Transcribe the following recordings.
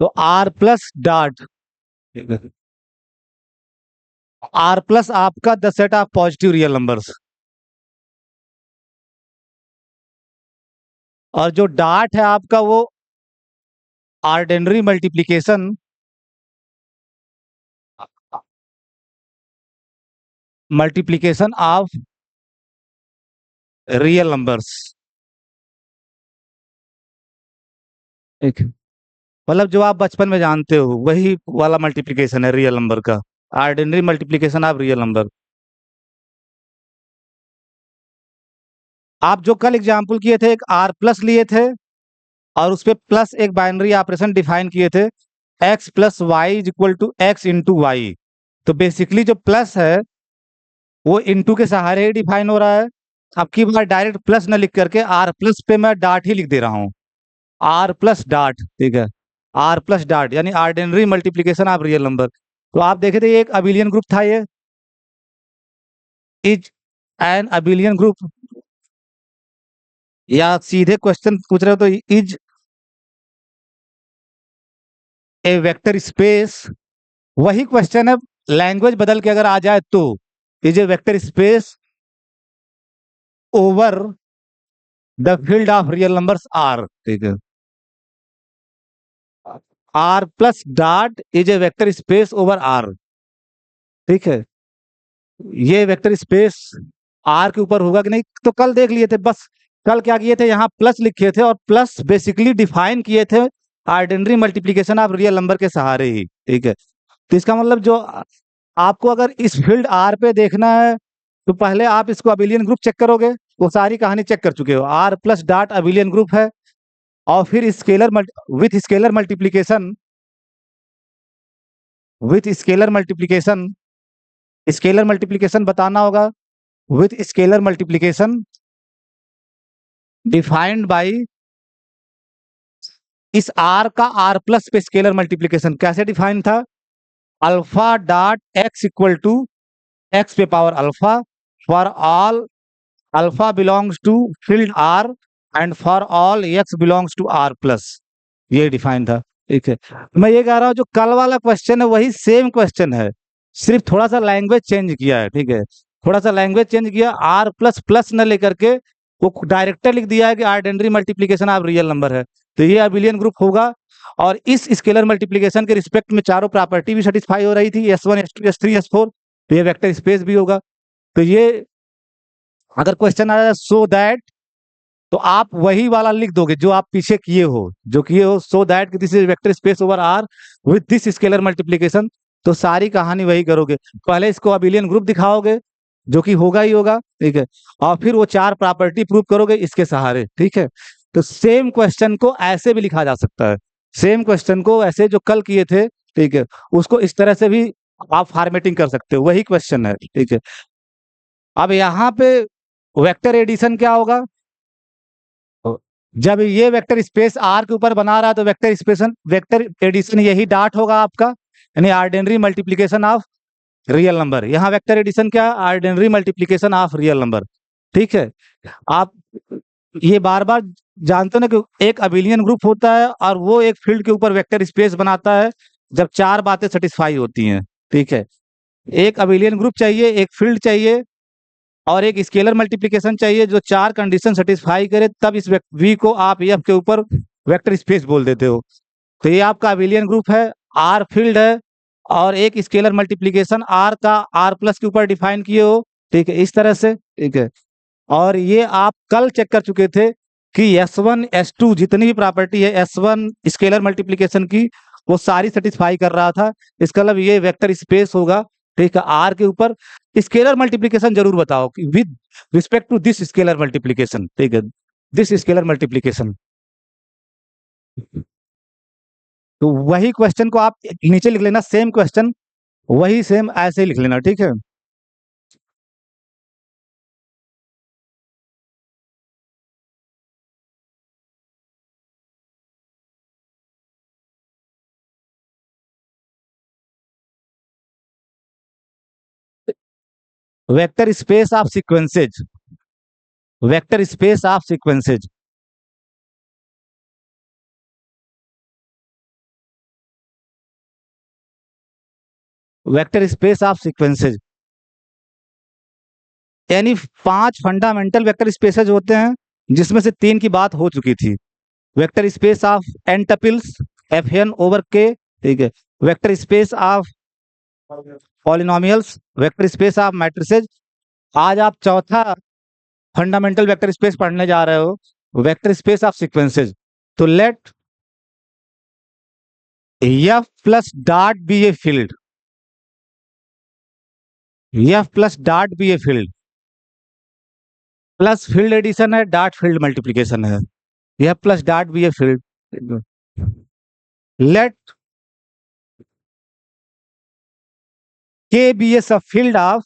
तो R plus dot, R plus आपका the set of positive real numbers, और जो डॉट है आपका वो ordinary multiplication, multiplication of real numbers. ठीक, मतलब जो आप बचपन में जानते हो वही वाला मल्टीप्लिकेशन है रियल नंबर का, ordinary multiplication of real number. आप जो कल एग्जाम्पल किए थे, एक आर प्लस लिए थे और उस पे प्लस एक बाइनरी ऑपरेशन डिफाइन किए थे, x plus y is equal to x into y. तो बेसिकली जो प्लस है वो इंटू के सहारे ही डिफाइन हो रहा है। अब की बार डायरेक्ट प्लस न लिख करके आर प्लस पे मैं डॉट ही लिख दे रहा हूँ, आर प्लस डॉट, ठीक है, आर प्लस डॉट यानी ordinary multiplication of real number. तो आप देखे थे ये एक अबिलियन ग्रुप था, ये इज एन अबिलियन ग्रुप, या सीधे क्वेश्चन पूछ रहे हो तो इज ए वेक्टर स्पेस, वही क्वेश्चन है, लैंग्वेज बदल के अगर आ जाए तो is a vector space over the field of real numbers R, ठीक है, R plus dot is a vector space over R, ठीक है। ये वेक्टर स्पेस आर के ऊपर होगा कि नहीं, तो कल देख लिए थे, बस कल क्या किए थे, यहाँ प्लस लिखे थे और प्लस बेसिकली डिफाइन किए थे ordinary multiplication of real number के सहारे ही, ठीक है। तो इसका मतलब जो आपको अगर इस फील्ड आर पे देखना है तो पहले आप इसको अबिलियन ग्रुप चेक करोगे, वो सारी कहानी चेक कर चुके हो, R plus dot abelian group है, और फिर scalar with scalar multiplication, with scalar multiplication बताना होगा, with scalar multiplication defined by, इस आर का आर प्लस पे स्केलर मल्टीप्लिकेशन कैसे डिफाइन था, alpha dot X equal to X पे power alpha for all alpha belongs to field R and for all X belongs to R plus, ये define था, ठीक है। मैं ये कह रहा हूँ जो कल वाला क्वेश्चन है वही सेम क्वेश्चन है, सिर्फ थोड़ा सा लैंग्वेज चेंज किया है, ठीक है, थोड़ा सा लैंग्वेज चेंज किया, आर प्लस प्लस न लेकर के वो डायरेक्टर लिख दिया है कि ordinary multiplication of real number है, तो ये अबिलियन ग्रुप होगा। और इस स्केलर मल्टीप्लिकेशन के रिस्पेक्ट में चारों प्रॉपर्टी भी सेटिस्फाई हो रही थी, S1 S2 S3 S4, तो ये वेक्टर स्पेस भी होगा। तो ये अगर क्वेश्चन आया सो दैट, तो आप वही वाला लिख दोगे जो आप पीछे किए हो, जो किए हो, so that this is vector space over R with this scalar multiplication, तो सारी कहानी वही करोगे, पहले इसको अबिलियन ग्रुप दिखाओगे जो कि होगा ही होगा, ठीक है, और फिर वो चार प्रॉपर्टी प्रूव करोगे इसके सहारे, ठीक है। तो सेम क्वेश्चन को ऐसे भी लिखा जा सकता है, सेम क्वेश्चन को ऐसे जो कल किए थे, ठीक है, उसको इस तरह से भी आप फॉर्मेटिंग कर सकते हो, वही क्वेश्चन है, ठीक है। अब यहाँ पे वेक्टर एडिशन क्या होगा, जब ये वेक्टर स्पेस आर के ऊपर बना रहा है तो वेक्टर एडिशन यही डॉट होगा आपका, यानी ordinary multiplication of real number. यहाँ वेक्टर एडिशन क्या है, ordinary multiplication of real number, ठीक है। आप ये बार बार जानते हो ना कि एक अबिलियन ग्रुप होता है और वो एक फील्ड के ऊपर वेक्टर स्पेस बनाता है जब चार बातें सेटिस्फाई होती हैं, ठीक है। एक अबिलियन ग्रुप चाहिए, एक फील्ड चाहिए और एक स्केलर मल्टीप्लिकेशन चाहिए, जो चार कंडीशन सेटिस्फाई करे तब इस वी को आप एफ के ऊपर वेक्टर स्पेस बोल देते हो। तो ये आपका अबिलियन ग्रुप है, आर फील्ड है, और एक स्केलर मल्टीप्लिकेशन आर का आर प्लस के ऊपर डिफाइन किए हो, ठीक है, इस तरह से, ठीक है। और ये आप कल चेक कर चुके थे कि S1 S2 जितनी भी प्रॉपर्टी है S1 स्केलर मल्टीप्लिकेशन की, वो सारी सेटिस्फाई कर रहा था, इसका मतलब ये वेक्टर स्पेस होगा, ठीक है, आर के ऊपर। स्केलर मल्टीप्लिकेशन जरूर बताओ कि with respect to this scalar multiplication, ठीक है, दिस स्केलर मल्टीप्लिकेशन। तो वही क्वेश्चन को आप नीचे लिख लेना, सेम क्वेश्चन वही सेम ऐसे ही लिख लेना, ठीक है। Vector space of sequences, vector space of sequences, vector space of sequences, यानी 5 फंडामेंटल वेक्टर स्पेसेज होते हैं जिसमें से 3 की बात हो चुकी थी। Vector space of n tuples F n over K, ठीक है, vector space of polynomials, vector space of matrices. आज आप चौथा फंडामेंटल वेक्टर स्पेस पढ़ने जा रहे हो, वेक्टर स्पेस ऑफ सीक्वेंसेज। तो let F plus dot be a field, F plus dot be a field, plus field addition है, dot field multiplication है, F plus dot be a field. Let K be a subfield of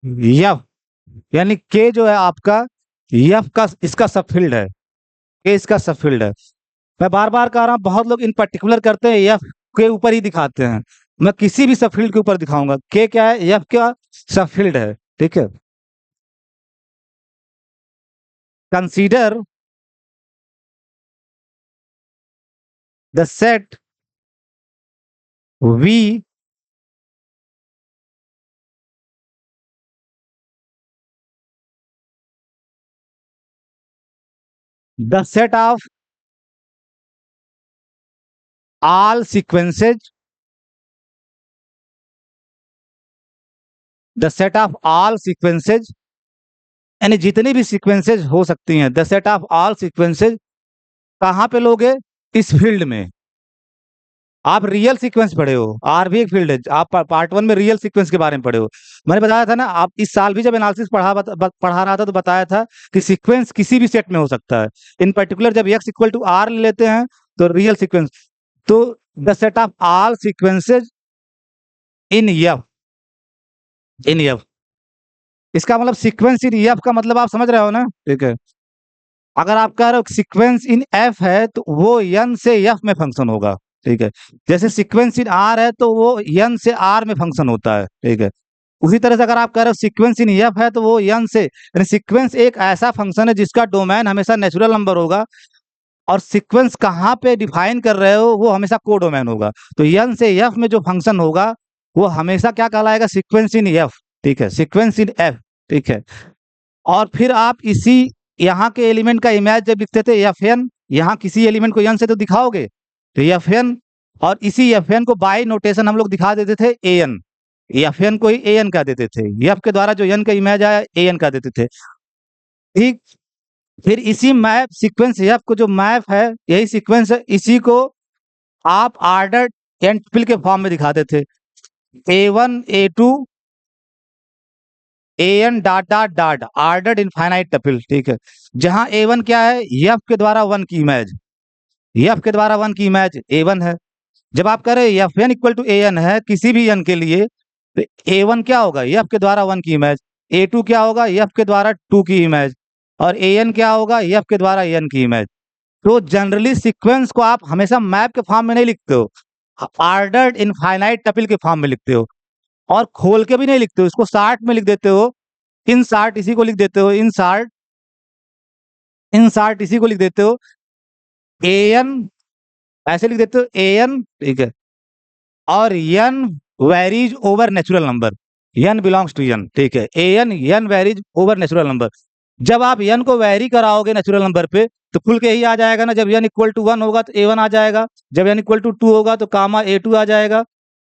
F, यानी के जो है आपका F का इसका सब फील्ड है, के इसका सब फील्ड है। मैं बार बार कह रहा हूं, बहुत लोग इन पर्टिकुलर करते हैं एफ के ऊपर ही दिखाते हैं, मैं किसी भी सब फील्ड के ऊपर दिखाऊंगा। के क्या है? एफ का सब फील्ड है, ठीक है। Consider the set V the set of all sequences, the set of all sequences, यानी जितनी भी सीक्वेंसेज हो सकती हैं, the set of all sequences कहां पे लोगे? इस फील्ड में। आप रियल सीक्वेंस पढ़े हो, आर भी एक फील्ड है, आप पार्ट 1 में रियल सीक्वेंस के बारे में पढ़े हो। मैंने बताया था ना, आप इस साल भी जब एनालिसिस पढ़ा रहा था तो बताया था कि सीक्वेंस किसी भी सेट में हो सकता है। इन पर्टिकुलर जब x इक्वल टू आर ले लेते हैं तो रियल सीक्वेंस, तो the set of all sequences in F, in F, इसका मतलब सीक्वेंस इन एफ का मतलब आप समझ रहे हो ना, ठीक है। अगर आप कह रहे हो सीक्वेंस इन एफ है तो वो एन से एफ में फंक्शन होगा, ठीक है। जैसे सीक्वेंस इन आर है तो वो एन से आर में फंक्शन होता है, ठीक है। उसी तरह से अगर आप कह रहे हो सीक्वेंस इन एफ है तो वो एन से, यानी सीक्वेंस एक ऐसा फंक्शन है जिसका डोमेन हमेशा नेचुरल नंबर होगा, और सीक्वेंस कहाँ पे डिफाइन कर रहे हो वो हमेशा को डोमेन होगा। तो एन से एफ में जो फंक्शन होगा वो हमेशा क्या कहलाएगा? सीक्वेंस इन एफ, ठीक है, सीक्वेंस इन एफ, ठीक है। और फिर आप इसी यहाँ के एलिमेंट का इमेज जब लिखते थे एफ एन, यहाँ किसी एलिमेंट को एन से तो दिखाओगे, तो एफ एन, और इसी एफ एन को बाय नोटेशन हम लोग दिखा देते थे ए एन, एफ एन को ही ए एन कह देते थे, एफ के द्वारा जो एन का इमेज आया ए एन कह देते थे, ठीक। फिर इसी मैप सीक्वेंस एफ को जो मैप है, यही सीक्वेंस है, इसी को आप आर्डर्ड एन टपल के फॉर्म में दिखाते थे, A1 A2 AN dot dot dot ordered infinite tuple, ठीक है। जहां A1 क्या है? एफ के द्वारा 1 की इमेज, एफ के द्वारा 1 की इमेज A1 है। जब आप कह रहे F n equal to A n है किसी भी एन के लिए, तो A1 क्या होगा? एफ के द्वारा 1 की इमेज। A2 क्या होगा? एफ के द्वारा 2 की इमेज। और AN क्या होगा? एफ के द्वारा एन की इमेज। तो जनरली सीक्वेंस को आप हमेशा मैप के फॉर्म में नहीं लिखते हो, आर्डर्ड इनफाइनाइट टपल के फॉर्म में लिखते हो, और खोल के भी नहीं लिखते हो, इसको शार्ट में लिख देते हो, इन शार्ट इसी को लिख देते हो, इन शार्ट, इन शार्ट इसी को लिख देते हो, AN ऐसे लिख देते हो AN, ठीक है। और n varies over natural number, n belongs to n, ठीक है। n varies over natural number. जब आप n को वेरी कराओगे नेचुरल नंबर पे तो खुल के ही आ जाएगा ना, जब n इक्वल टू 1 होगा तो A1 आ जाएगा, जब n इक्वल टू 2 होगा तो कामा A2 आ जाएगा,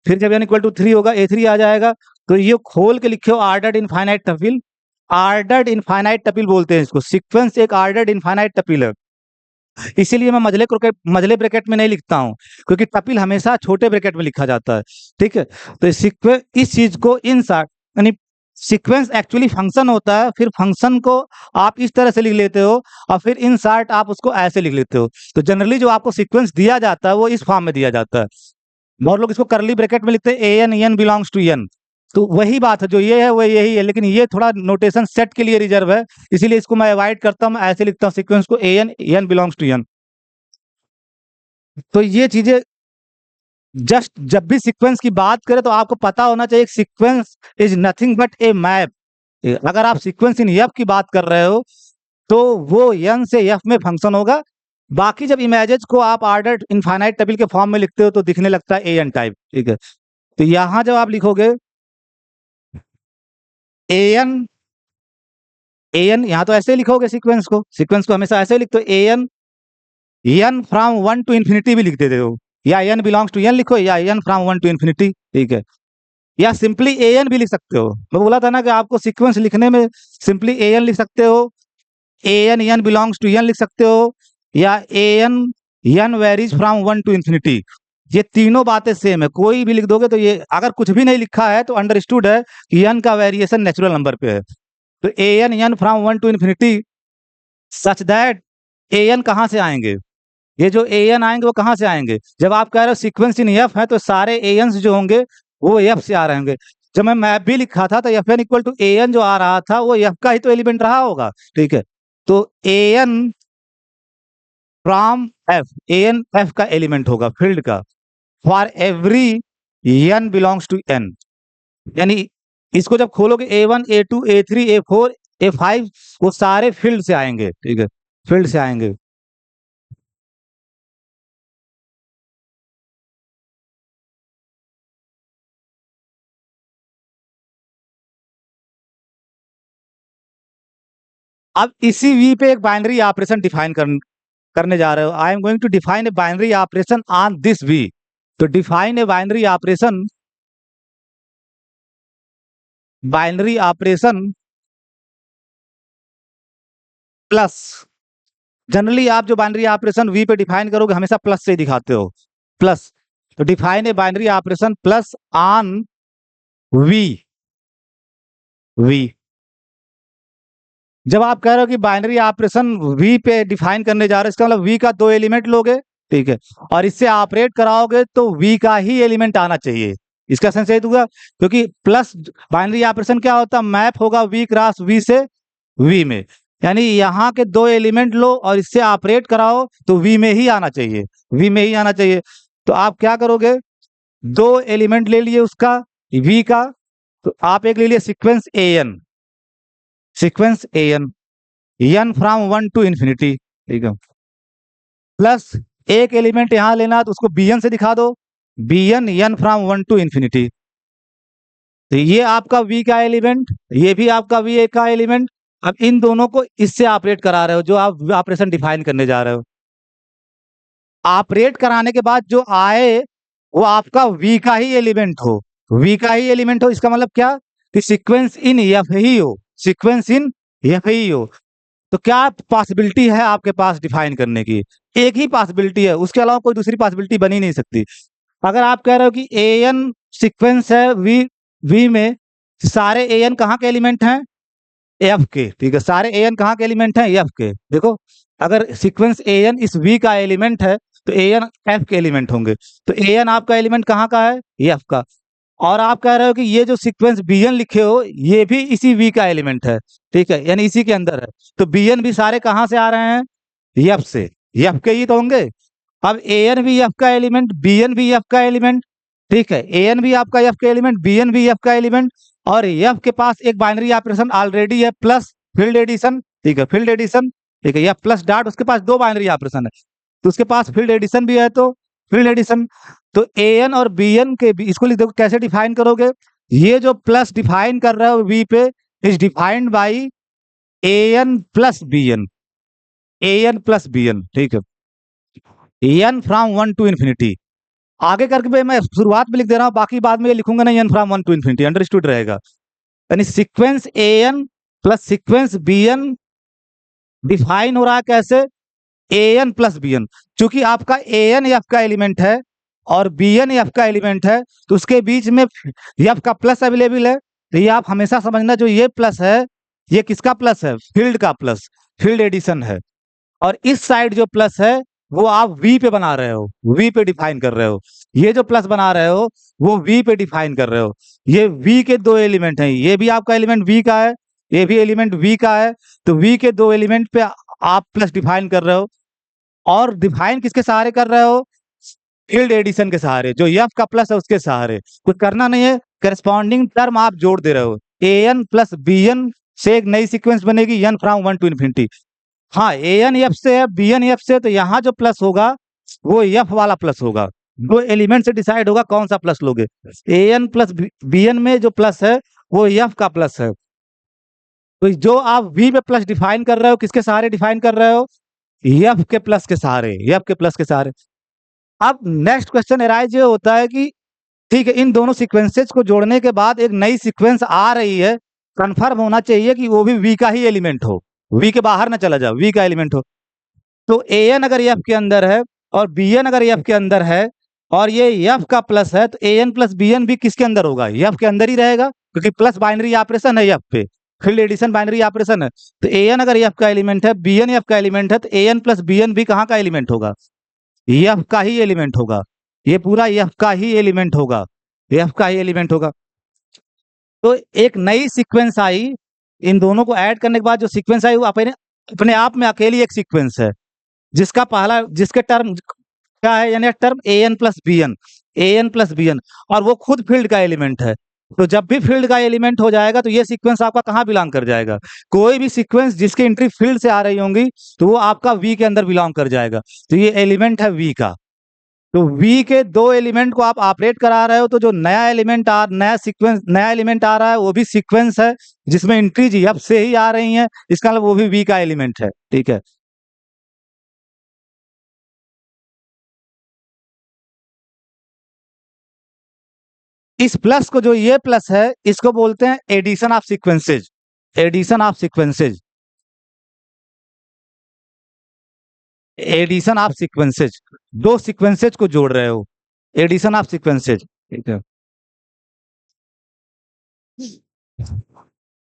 फिर जब n इक्वल टू 3 होगा A3 आ जाएगा। तो ये खोल के लिखे हो आर्डर्ड इनफाइनाइट टपल, आर्डर्ड इनफाइनाइट टपल बोलते हैं इसको। सीक्वेंस एक आर्डर्ड इनफाइनाइट टपल है, इसीलिए मैं मझले ब्रैकेट में नहीं लिखता हूं, क्योंकि टपल हमेशा छोटे ब्रैकेट में लिखा जाता है, ठीक है। तो सीक्वेंस, इस चीज को इन शार्ट, यानी सीक्वेंस एक्चुअली फंक्शन होता है, फिर फंक्शन को आप इस तरह से लिख लेते हो, और फिर इन शार्ट आप उसको ऐसे लिख लेते हो। तो जनरली जो आपको सीक्वेंस दिया जाता है वो इस फॉर्म में दिया जाता है। बहुत लोग इसको करली ब्रैकेट में लिखते हैं AN बिलोंग्स टू एन, तो वही बात है, जो ये है वो यही है, लेकिन ये थोड़ा नोटेशन सेट के लिए रिजर्व है, इसीलिए इसको मैं अवॉइड करता हूं, मैं ऐसे लिखता हूं सीक्वेंस को AN बिलोंग्स टू एन। तो ये चीजें जस्ट जब भी सीक्वेंस की बात करें तो आपको पता होना चाहिए sequence is nothing but A map. अगर आप सीक्वेंस इन एफ की बात कर रहे हो तो वो एन से एफ में फंक्शन होगा, बाकी जब इमेजेस को आप ऑर्डर इनफाइनाइट टेबल के फॉर्म में लिखते हो तो दिखने लगता है एन टाइप, ठीक है। तो यहां जब आप लिखोगे एन, एन यहां तो ऐसे लिखोगे, सीक्वेंस को हमेशा ऐसे लिखते हो, n n from 1 to infinity भी लिख देते हो, या एन बिलोंग्स टू एन लिखो, या एन फ्रॉम 1 टू इन्फिनिटी, ठीक है। या सिंपली एन भी लिख सकते हो, मैं बोला था ना कि आपको सीक्वेंस लिखने में सिंपली एन लिख सकते हो, n n belongs to n लिख सकते हो, या n n varies from 1 to infinity. ये तीनों बातें सेम है, कोई भी लिख दोगे तो ये, अगर कुछ भी नहीं लिखा है तो अंडरस्टूड है कि एन का वेरिएशन नेचुरल नंबर पे है। तो n n from 1 to infinity such that n कहाँ से आएंगे, ये जो एन आएंगे वो कहाँ से आएंगे, जब आप कह रहे हो सीक्वेंस इन एफ है तो सारे एन्स जो होंगे वो एफ से आ रहे होंगे। जब मैं मैप भी लिखा था तो F n equal to A n जो आ रहा था वो एफ का ही तो एलिमेंट रहा होगा, ठीक है। तो A N from F, A N F का एलिमेंट होगा फील्ड का, for every N belongs to N. यानी इसको जब खोलोगे A1 A2 A3 A4 A5 वो सारे फील्ड से आएंगे, ठीक है, फील्ड से आएंगे। अब इसी वी पे एक बाइनरी ऑपरेशन डिफाइन करने जा रहे हो। I am going to define a binary operation on this V. तो define a binary operation plus. Generally आप जो बाइनरी ऑपरेशन वी पे डिफाइन करोगे हमेशा प्लस से ही दिखाते हो, प्लस। तो define a binary operation plus on V, V. जब आप कह रहे हो कि बाइनरी ऑपरेशन वी पे डिफाइन करने जा रहे हो, इसका मतलब वी का 2 एलिमेंट लोगे, ठीक है, और इससे ऑपरेट कराओगे तो वी का ही एलिमेंट आना चाहिए। इसका सेंस यही दूंगा, क्योंकि प्लस बाइनरी ऑपरेशन क्या होता है, मैप होगा वी क्रॉस वी से वी में, यानी यहाँ के 2 एलिमेंट लो और इससे ऑपरेट कराओ तो वी में ही आना चाहिए, वी में ही आना चाहिए। तो आप क्या करोगे, 2 एलिमेंट ले लिए उसका वी का, तो आप एक ले लिए sequence A n, sequence A n n from 1 to infinity, ठीक है, प्लस एक एलिमेंट यहां लेना तो उसको बी एन से दिखा दो, b n n from 1 to infinity. तो ये आपका वी का एलिमेंट, ये भी आपका वी का एलिमेंट। अब इन दोनों को इससे ऑपरेट करा रहे हो, जो आप ऑपरेशन डिफाइन करने जा रहे हो। ऑपरेट कराने के बाद जो आए वो आपका वी का ही एलिमेंट हो, वी का ही एलिमेंट हो। इसका मतलब क्या कि सीक्वेंस इन एफ ही हो, सीक्वेंस इन एफ ही हो। तो क्या पॉसिबिलिटी है आपके पास डिफाइन करने की, एक ही पॉसिबिलिटी है, उसके अलावा कोई दूसरी पॉसिबिलिटी बनी नहीं सकती। अगर आप कह रहे हो कि ए एन सिक्वेंस है वी, वी में सारे ए एन कहाँ के एलिमेंट हैं, एफ के, ठीक है, सारे ए एन कहाँ के एलिमेंट हैं, एफ के। देखो अगर सीक्वेंस ए एन इस वी का एलिमेंट है तो ए एन एफ के एलिमेंट होंगे। तो ए एन आपका एलिमेंट कहाँ का है, एफ का। और आप कह रहे हो कि ये जो सीक्वेंस बी एन लिखे हो ये भी इसी वी का एलिमेंट है, ठीक है, यानी इसी के अंदर है। तो बी एन भी सारे कहाँ से आ रहे हैं, एफ से, एफ के ही तो होंगे। अब ए एन भी एफ का एलिमेंट, बी एन भी एफ का एलिमेंट, ठीक है, ए एन भी आपका एफ का एलिमेंट, बी एन भी एफ का एलिमेंट। और एफ के पास एक बाइनरी ऑपरेशन ऑलरेडी है प्लस फील्ड एडिशन, ठीक है, फील्ड एडिशन, ठीक है, या प्लस डॉट, उसके पास 2 बाइनरी ऑपरेशन है तो उसके पास फील्ड एडिशन भी है, तो फील्ड एडिशन। तो ए एन और बी एन के इसको लिख दो, कैसे डिफाइन करोगे, ये जो प्लस डिफाइन कर रहे हो वी पे is defined by a N plus B N, A N plus B N, ठीक है, एन फ्रॉम 1 टू इन्फिनिटी। आगे करके मैं शुरुआत में लिख दे रहा हूं, बाकी बाद में ये लिखूंगा नहीं, N from 1 to infinity, understood रहेगा। यानी sequence A N plus sequence B N define हो रहा है कैसे, A N plus B N. चूंकि आपका ए एन एफ का एलिमेंट है और बी एन एफ का एलिमेंट है तो उसके बीच में एफ का प्लस अवेलेबल है। तो ये आप हमेशा समझना, जो ये प्लस है ये किसका प्लस है, फील्ड का प्लस, फील्ड एडिशन है। और इस साइड जो प्लस है वो आप वी पे बना रहे हो, वी पे डिफाइन कर रहे हो। ये जो प्लस बना रहे हो वो वी पे डिफाइन कर रहे हो। ये वी के 2 एलिमेंट हैं, ये भी आपका एलिमेंट वी का है, ये भी एलिमेंट वी का है। तो वी के 2 एलिमेंट पे आप प्लस डिफाइन कर रहे हो, और डिफाइन किसके सहारे कर रहे हो, फील्ड एडिशन के सहारे, जो एफ का प्लस है उसके सहारे। कुछ करना नहीं है, करस्पॉन्डिंग टर्म आप जोड़ दे रहे हो, A N plus B N से एक नई सीक्वेंस बनेगी एन फ्रॉम 1 टू इन्फिनिटी। हाँ, ए एन एफ से है, बी एन एफ से, तो यहाँ जो प्लस होगा वो एफ वाला प्लस होगा। दो एलिमेंट से डिसाइड होगा कौन सा प्लस लोगे। A N plus B N में जो प्लस है वो एफ का प्लस है। तो जो आप वी पे प्लस डिफाइन कर रहे हो, किसके सहारे डिफाइन कर रहे हो? एफ के प्लस के सहारे, एफ के प्लस के सहारे। अब नेक्स्ट क्वेश्चन एराइज ये होता है कि ठीक है, इन दोनों सीक्वेंसेस को जोड़ने के बाद एक नई सीक्वेंस आ रही है, कंफर्म होना चाहिए कि वो भी वी का ही एलिमेंट हो, वी के बाहर ना चला जाए, वी का एलिमेंट हो। तो ए एन अगर एफ के अंदर है और बी एन अगर एफ के अंदर है और ये एफ का प्लस है, तो A N plus B n भी किसके अंदर होगा? एफ के अंदर ही रहेगा, क्योंकि प्लस बाइनरी ऑपरेशन है एफ पे, फील्ड एडिशन बाइनरी ऑपरेशन है। तो ए एन अगर एफ का एलिमेंट है, बी एन एफ का एलिमेंट है, तो A N plus B n भी कहाँ का एलिमेंट होगा? एफ का ही एलिमेंट होगा। ये पूरा एफ का ही एलिमेंट होगा, एफ का ही एलिमेंट होगा। तो एक नई सीक्वेंस आई, इन दोनों को ऐड करने के बाद जो सीक्वेंस आई वो अपने अपने आप में अकेली एक सीक्वेंस है, जिसका पहला, जिसके टर्म क्या है, यानी term A N plus B N, A N plus B n, और वो खुद फील्ड का एलिमेंट है। तो जब भी फील्ड का एलिमेंट हो जाएगा तो ये सीक्वेंस आपका कहाँ बिलोंग कर जाएगा? कोई भी सीक्वेंस जिसकी एंट्री फील्ड से आ रही होंगी तो वो आपका वी के अंदर बिलोंग कर जाएगा। तो ये एलिमेंट है वी का। तो वी के दो एलिमेंट को आप ऑपरेट करा रहे हो, तो जो नया एलिमेंट नया सीक्वेंस, नया एलिमेंट आ रहा है वो भी सीक्वेंस है जिसमें एंट्रीज एफ से ही आ रही हैं, इसका मतलब वो भी वी का एलिमेंट है। ठीक है, इस प्लस को, जो ये प्लस है, इसको बोलते हैं addition of sequences, addition of sequences, addition of sequences. दो सीक्वेंसेज को जोड़ रहे हो, एडिशन ऑफ सीक्वेंसेज। ठीक है,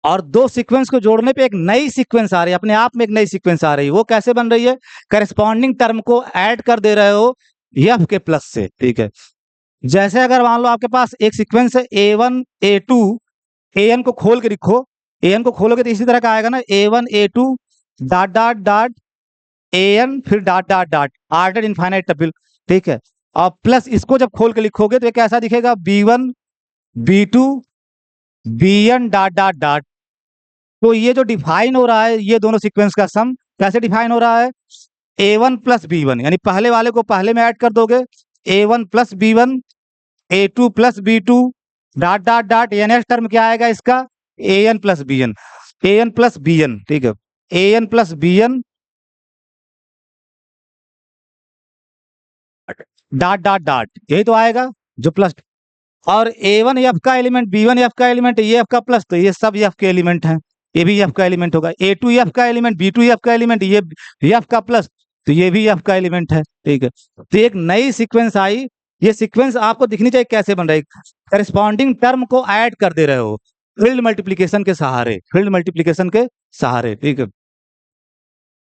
और दो सीक्वेंस को जोड़ने पे एक नई सीक्वेंस आ रही है, अपने आप में एक नई सीक्वेंस आ रही है। वो कैसे बन रही है? करस्पॉन्डिंग टर्म को ऐड कर दे रहे हो एफ के प्लस से। ठीक है, जैसे अगर मान लो आपके पास एक सीक्वेंस है A one A two, A N को खोल के लिखो, ए एन को खोलोगे तो इसी तरह का आएगा ना, A one A two dot dot dot A N फिर dot dot dot order infinite tuple. ठीक है, और प्लस इसको जब खोल के लिखोगे तो ये कैसा दिखेगा? B one b two b N dot dot dot. तो ये जो डिफाइन हो रहा है, ये दोनों सीक्वेंस का सम कैसे डिफाइन हो रहा है? A one plus B one, यानी पहले वाले को पहले में ऐड कर दोगे, A one plus B one, A two plus B two dot dot dot, ये नेक्स्ट टर्म क्या आएगा इसका? A N plus B N, A N plus B N. ठीक है, A N plus B N dot dot dot, यही तो आएगा जो प्लस। और ए वन एफ का एलिमेंट, बी वन एफ का एलिमेंट, ये एफ का प्लस, तो ये सब एफ के एलिमेंट हैं, ये भी एफ का एलिमेंट होगा। ए टू एफ का एलिमेंट, बी टू एफ का एलिमेंट, ये एफ का प्लस, तो ये भी एफ का एलिमेंट है। ठीक है, तो एक नई सीक्वेंस आई, ये सीक्वेंस आपको दिखनी चाहिए कैसे बन रही है। करस्पॉन्डिंग टर्म को ऐड कर दे रहे हो फील्ड मल्टीप्लीकेशन के सहारे, फील्ड मल्टीप्लीकेशन के सहारे। ठीक है,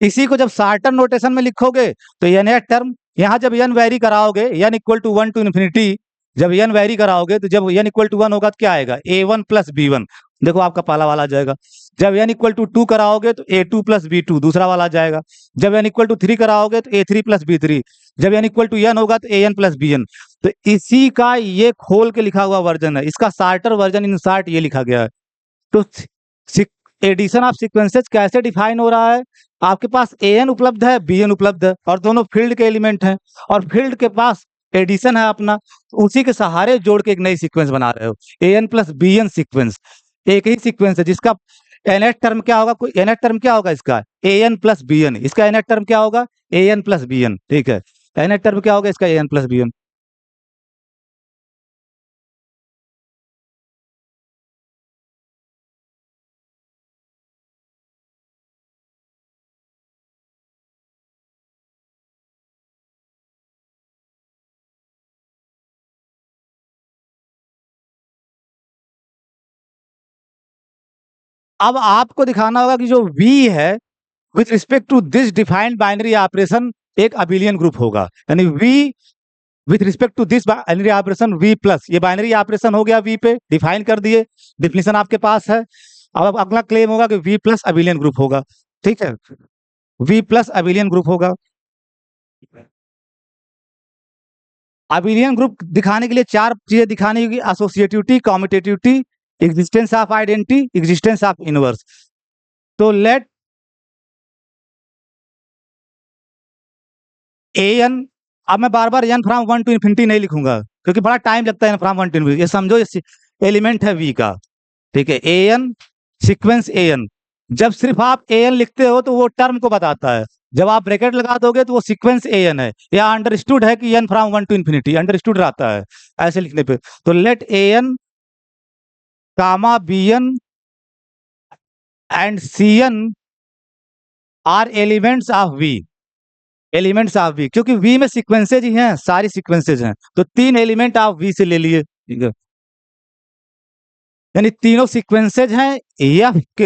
इसी को जब सार्टन नोटेशन में लिखोगे तो ये नया टर्म, यहाँ जब एन वेरी कराओगे, n equal to one to infinity, जब एन वेरी कराओगे तो जब एन इक्वल टू वन होगा तो क्या आएगा? ए वन प्लस बी वन, देखो आपका पहला वाला आ जाएगा। जब एन इक्वल टू टू कराओगे तो ए टू प्लस बी टू, दूसरा वाला आ जाएगा। जब एन इक्वल टू थ्री कराओगे तो ए थ्री प्लस बी थ्री। जब एन इक्वल टू एन होगा तो A N plus B n. तो इसी का ये खोल के लिखा हुआ वर्जन है, इसका सार्टर वर्जन इन शार्ट ये लिखा गया है। तो एडिशन ऑफ सीक्वेंसेस कैसे डिफाइन हो रहा है? आपके पास ए एन उपलब्ध है, बी एन उपलब्ध है, और दोनों फील्ड के एलिमेंट हैं, और फील्ड के पास एडिशन है अपना, उसी के सहारे जोड़ के एक नई सीक्वेंस बना रहे हो, A N plus B N sequence. एक ही सीक्वेंस है जिसका एनएट टर्म क्या होगा? कोई एनएट टर्म क्या होगा इसका? A N plus B n. इसका एनएट टर्म क्या होगा? A N plus B N. ठीक है, एनएट टर्म क्या होगा इसका? A N plus B N. अब आपको दिखाना होगा कि जो वी है with respect to this defined binary operation एक अबिलियन ग्रुप होगा, यानी V with respect to this binary operation V plus, ये बाइनरी ऑपरेशन हो गया वी पे, डिफाइन कर दिए, डिफिनेशन आपके पास है। अब अगला क्लेम होगा कि वी प्लस अबिलियन ग्रुप होगा। ठीक है, वी प्लस अबिलियन ग्रुप होगा। अबिलियन ग्रुप दिखाने के लिए चार चीजें दिखानी होगी: associativity, कॉम्यूटेटिविटी, existence of identity, existence of inverse. तो लेट ए एन, अब मैं बार बार एन फ्रॉम 1 टू इन्फिनिटी नहीं लिखूंगा क्योंकि बड़ा टाइम लगता है एन फ्रॉम 1 टू इन्फिनिटी। ये समझो ये एलिमेंट है वी का, ठीक है। A n sequence A N, जब सिर्फ आप ए एन लिखते हो तो वो टर्म को बताता है, जब आप ब्रैकेट लगा दोगे तो वो सीक्वेंस ए एन है, या अंडरस्टूड है कि n from 1 to infinity understood रहता है ऐसे लिखने पे। तो let A n comma b n and c n are elements of V, elements of V, क्योंकि वी में सीक्वेंसेज ही हैं, सारी सीक्वेंसेज हैं, तो 3 एलिमेंट आप वी से ले लिए, ठीक है। यानी तीनों सीक्वेंसेज हैं एफ के,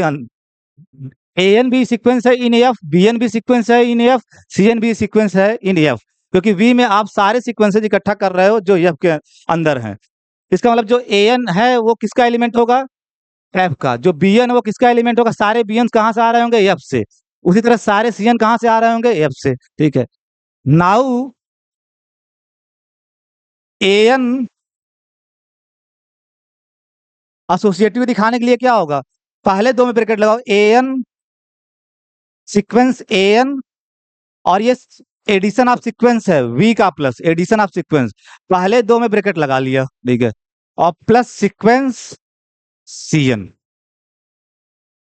ए एन भी सीक्वेंस है इन एफ, बी एन भी सीक्वेंस है इन एफ, सी एन भी सीक्वेंस है इन एफ, क्योंकि वी में आप सारे सीक्वेंसेज इकट्ठा कर रहे हो जो एफ के अंदर हैं। इसका मतलब जो ए एन है वो किसका एलिमेंट होगा, एफ का। जो बी एन वो किसका एलिमेंट होगा, सारे बी एन कहाँ से आ रहे होंगे, एफ से। उसी तरह सारे सी एन कहाँ से आ रहे होंगे, एफ से, ठीक है। नाउ ए एन एसोसिएटिव दिखाने के लिए क्या होगा, पहले दो में ब्रैकेट लगाओ, a n sequence A N, और ये एडिशन ऑफ सीक्वेंस है वी का, प्लस एडिशन ऑफ सीक्वेंस, पहले दो में ब्रैकेट लगा लिया, ठीक है, और plus sequence c n.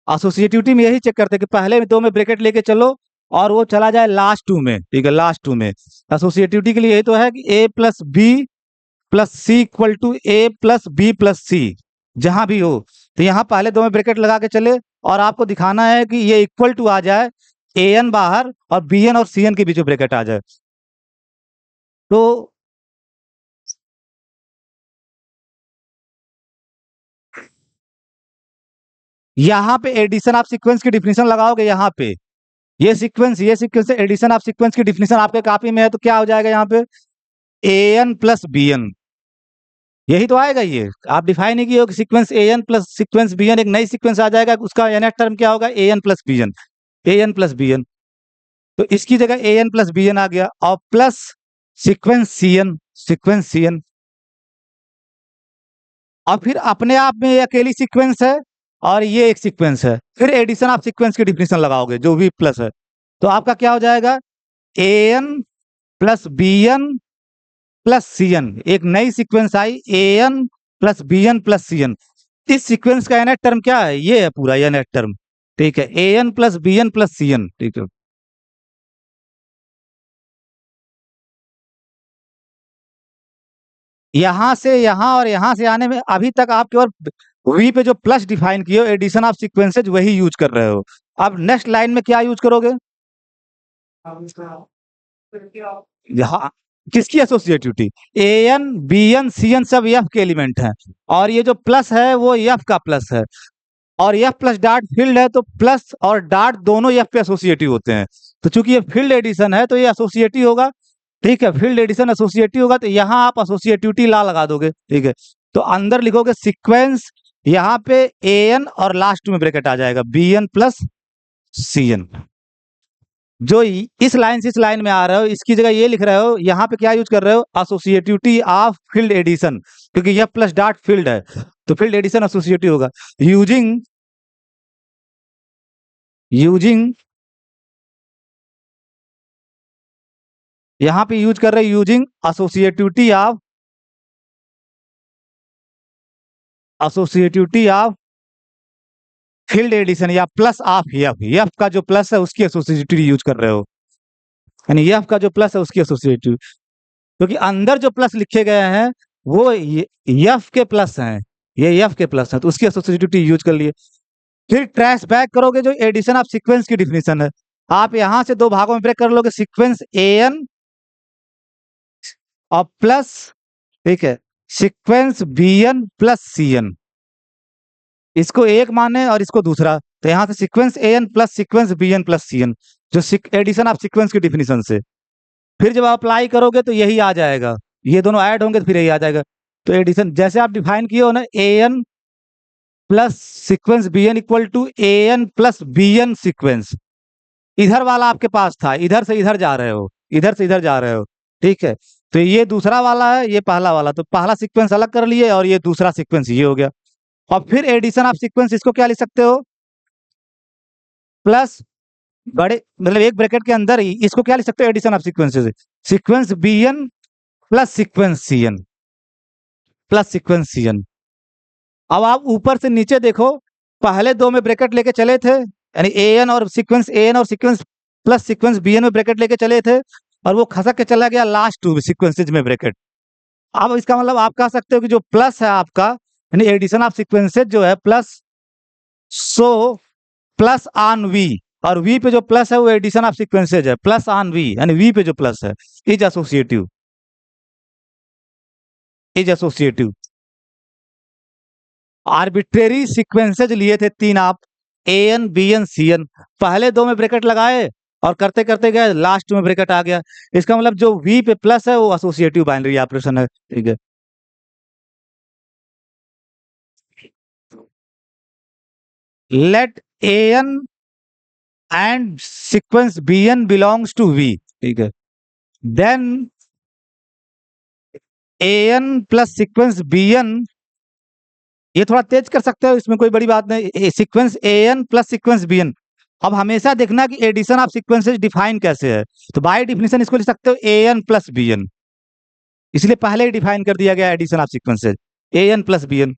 Associativity में यही चेक करते हैं कि पहले दो में ब्रैकेट लेके चलो और वो चला जाए लास्ट टू में, ठीक है, लास्ट टू में। एसोसिएटिविटी के लिए यही तो है कि A plus B plus C equal to A plus B plus C, जहां भी हो। तो यहाँ पहले दो में ब्रैकेट लगा के चले और आपको दिखाना है कि ये इक्वल टू आ जाए ए एन बाहर और बी एन और सी एन के बीच में ब्रैकेट आ जाए। तो यहाँ पे एडिशन ऑफ सीक्वेंस की डिफिनेशन लगाओगे, यहाँ पे ये सीक्वेंस से एडिशन ऑफ सीक्वेंस की डिफिनेशन आपके कॉपी में है, तो क्या हो जाएगा यहाँ पे, a N plus B N, यही तो आएगा। ये आप डिफाइन नहीं किए हो कि sequence A N plus sequence B N, एक नई सीक्वेंस आ जाएगा, उसका एन टर्म क्या होगा, a N plus B N, A N plus B n. तो इसकी जगह a N plus B n आ गया, और plus sequence c n, sequence c n, और फिर अपने आप में ये अकेली सीक्वेंस है और ये एक सीक्वेंस है, फिर एडिशन ऑफ सीक्वेंस की डिफिनेशन लगाओगे जो वी प्लस है, तो आपका क्या हो जाएगा, A N plus B N plus C N, एक नई सीक्वेंस आई, A N plus B N plus C N. इस सीक्वेंस का एन टर्म क्या है, ये है पूरा एन टर्म, ठीक है, A N plus B N plus C N, ठीक है। यहां से यहां और यहां से आने में अभी तक आप केवल वी पे जो प्लस डिफाइन किए हो, एडिशन ऑफ सीक्वेंसेज, वही यूज कर रहे हो। अब नेक्स्ट लाइन में क्या यूज करोगे, यहाँ किसकी associativity, A N B N C N सब एफ के एलिमेंट हैं, और ये जो प्लस है वो एफ का प्लस है, और एफ प्लस डॉट फील्ड है, तो प्लस और डॉट दोनों एफ पे एसोसिएटिव होते हैं। तो चूंकि ये फील्ड एडिशन है तो ये एसोसिएटिव होगा, ठीक है, फील्ड एडिशन एसोसिएटिव होगा, तो यहाँ आप एसोसिएटिविटी ला लगा दोगे, ठीक है। तो अंदर लिखोगे सीक्वेंस, यहाँ पे ए एन और लास्ट में ब्रैकेट आ जाएगा b N plus C N. जो इस लाइन से इस लाइन में आ रहे हो, इसकी जगह ये लिख रहे हो, यहाँ पे क्या यूज कर रहे हो, एसोसिएटिविटी ऑफ फील्ड एडिशन, क्योंकि यह प्लस डॉट फील्ड है तो फील्ड एडिशन एसोसिएटिव होगा, यूजिंग यूजिंग यहाँ पे यूज कर रहे हैं using associativity of field addition, या प्लस ऑफ एफ, एफ का जो प्लस है उसकी एसोसिएटिविटी यूज कर रहे हो, यानी एफ का जो प्लस है उसकी एसोसिएटिव, क्योंकि अंदर जो प्लस लिखे गए हैं वो एफ के प्लस हैं, ये एफ के प्लस हैं, तो उसकी एसोसिएटिविटी यूज कर लिए। फिर ट्रेस बैक करोगे, जो एडिशन ऑफ सीक्वेंस की डिफिनेशन है, आप यहां से दो भागों में ब्रेक कर लोगे, सीक्वेंस ए एन और प्लस, ठीक है, सीक्वेंस बी एन प्लस सी एन, इसको एक माने और इसको दूसरा, तो यहां से sequence A N plus sequence B N plus C N, जो एडिशन ऑफ सीक्वेंस की डिफिनेशन से। फिर जब अप्लाई करोगे तो यही आ जाएगा, ये दोनों ऐड होंगे तो फिर यही आ जाएगा। तो एडिशन जैसे आप डिफाइन किए हो ना, A N plus sequence B N equal to A N plus B N sequence, इधर वाला आपके पास था, इधर से इधर जा रहे हो, इधर से इधर जा रहे हो, ठीक है। तो ये दूसरा वाला है, ये पहला वाला, तो पहला सीक्वेंस अलग कर लिए और ये दूसरा सीक्वेंस ये हो गया। और फिर एडिशन ऑफ सीक्वेंस, इसको क्या लिख सकते हो, प्लस बड़े मतलब एक ब्रैकेट के अंदर ही इसको क्या लिख सकते हो, addition of sequences, sequence bn plus sequence cn plus sequence cn। अब आप ऊपर से नीचे देखो, पहले दो में ब्रैकेट लेके चले थे, यानी an और सीक्वेंस प्लस सीक्वेंस bn में ब्रैकेट लेके चले थे, और वो खसक के चला गया लास्ट टू सीक्वेंसेज में ब्रैकेट। अब इसका मतलब आप कह सकते हो कि जो प्लस है आपका, यानी एडिशन ऑफ सीक्वेंसेज जो है plus, so plus on V, और वी पे जो प्लस है वो एडिशन ऑफ सीक्वेंसेज है, प्लस ऑन वी यानी वी पे जो प्लस है is associative, is associative. Arbitrary sequences लिए थे तीन आप, A N B N C N, पहले दो में ब्रैकेट लगाए और करते करते गए लास्ट में ब्रैकेट आ गया। इसका मतलब जो वी पे प्लस है वो एसोसिएटिव बाइनरी ऑपरेशन है, ठीक है। Let A N and sequence B N belongs to V, ठीक है। Then A N plus sequence B N, ये थोड़ा तेज कर सकते हो, इसमें कोई बड़ी बात नहीं, sequence A N plus sequence B N. अब हमेशा देखना कि एडिशन ऑफ सीक्वेंसेस डिफाइन कैसे है, तो बाय डिफिनेशन इसको लिख सकते हो A N plus B n, इसलिए पहले ही डिफाइन कर दिया गया addition of sequences, a N plus B N.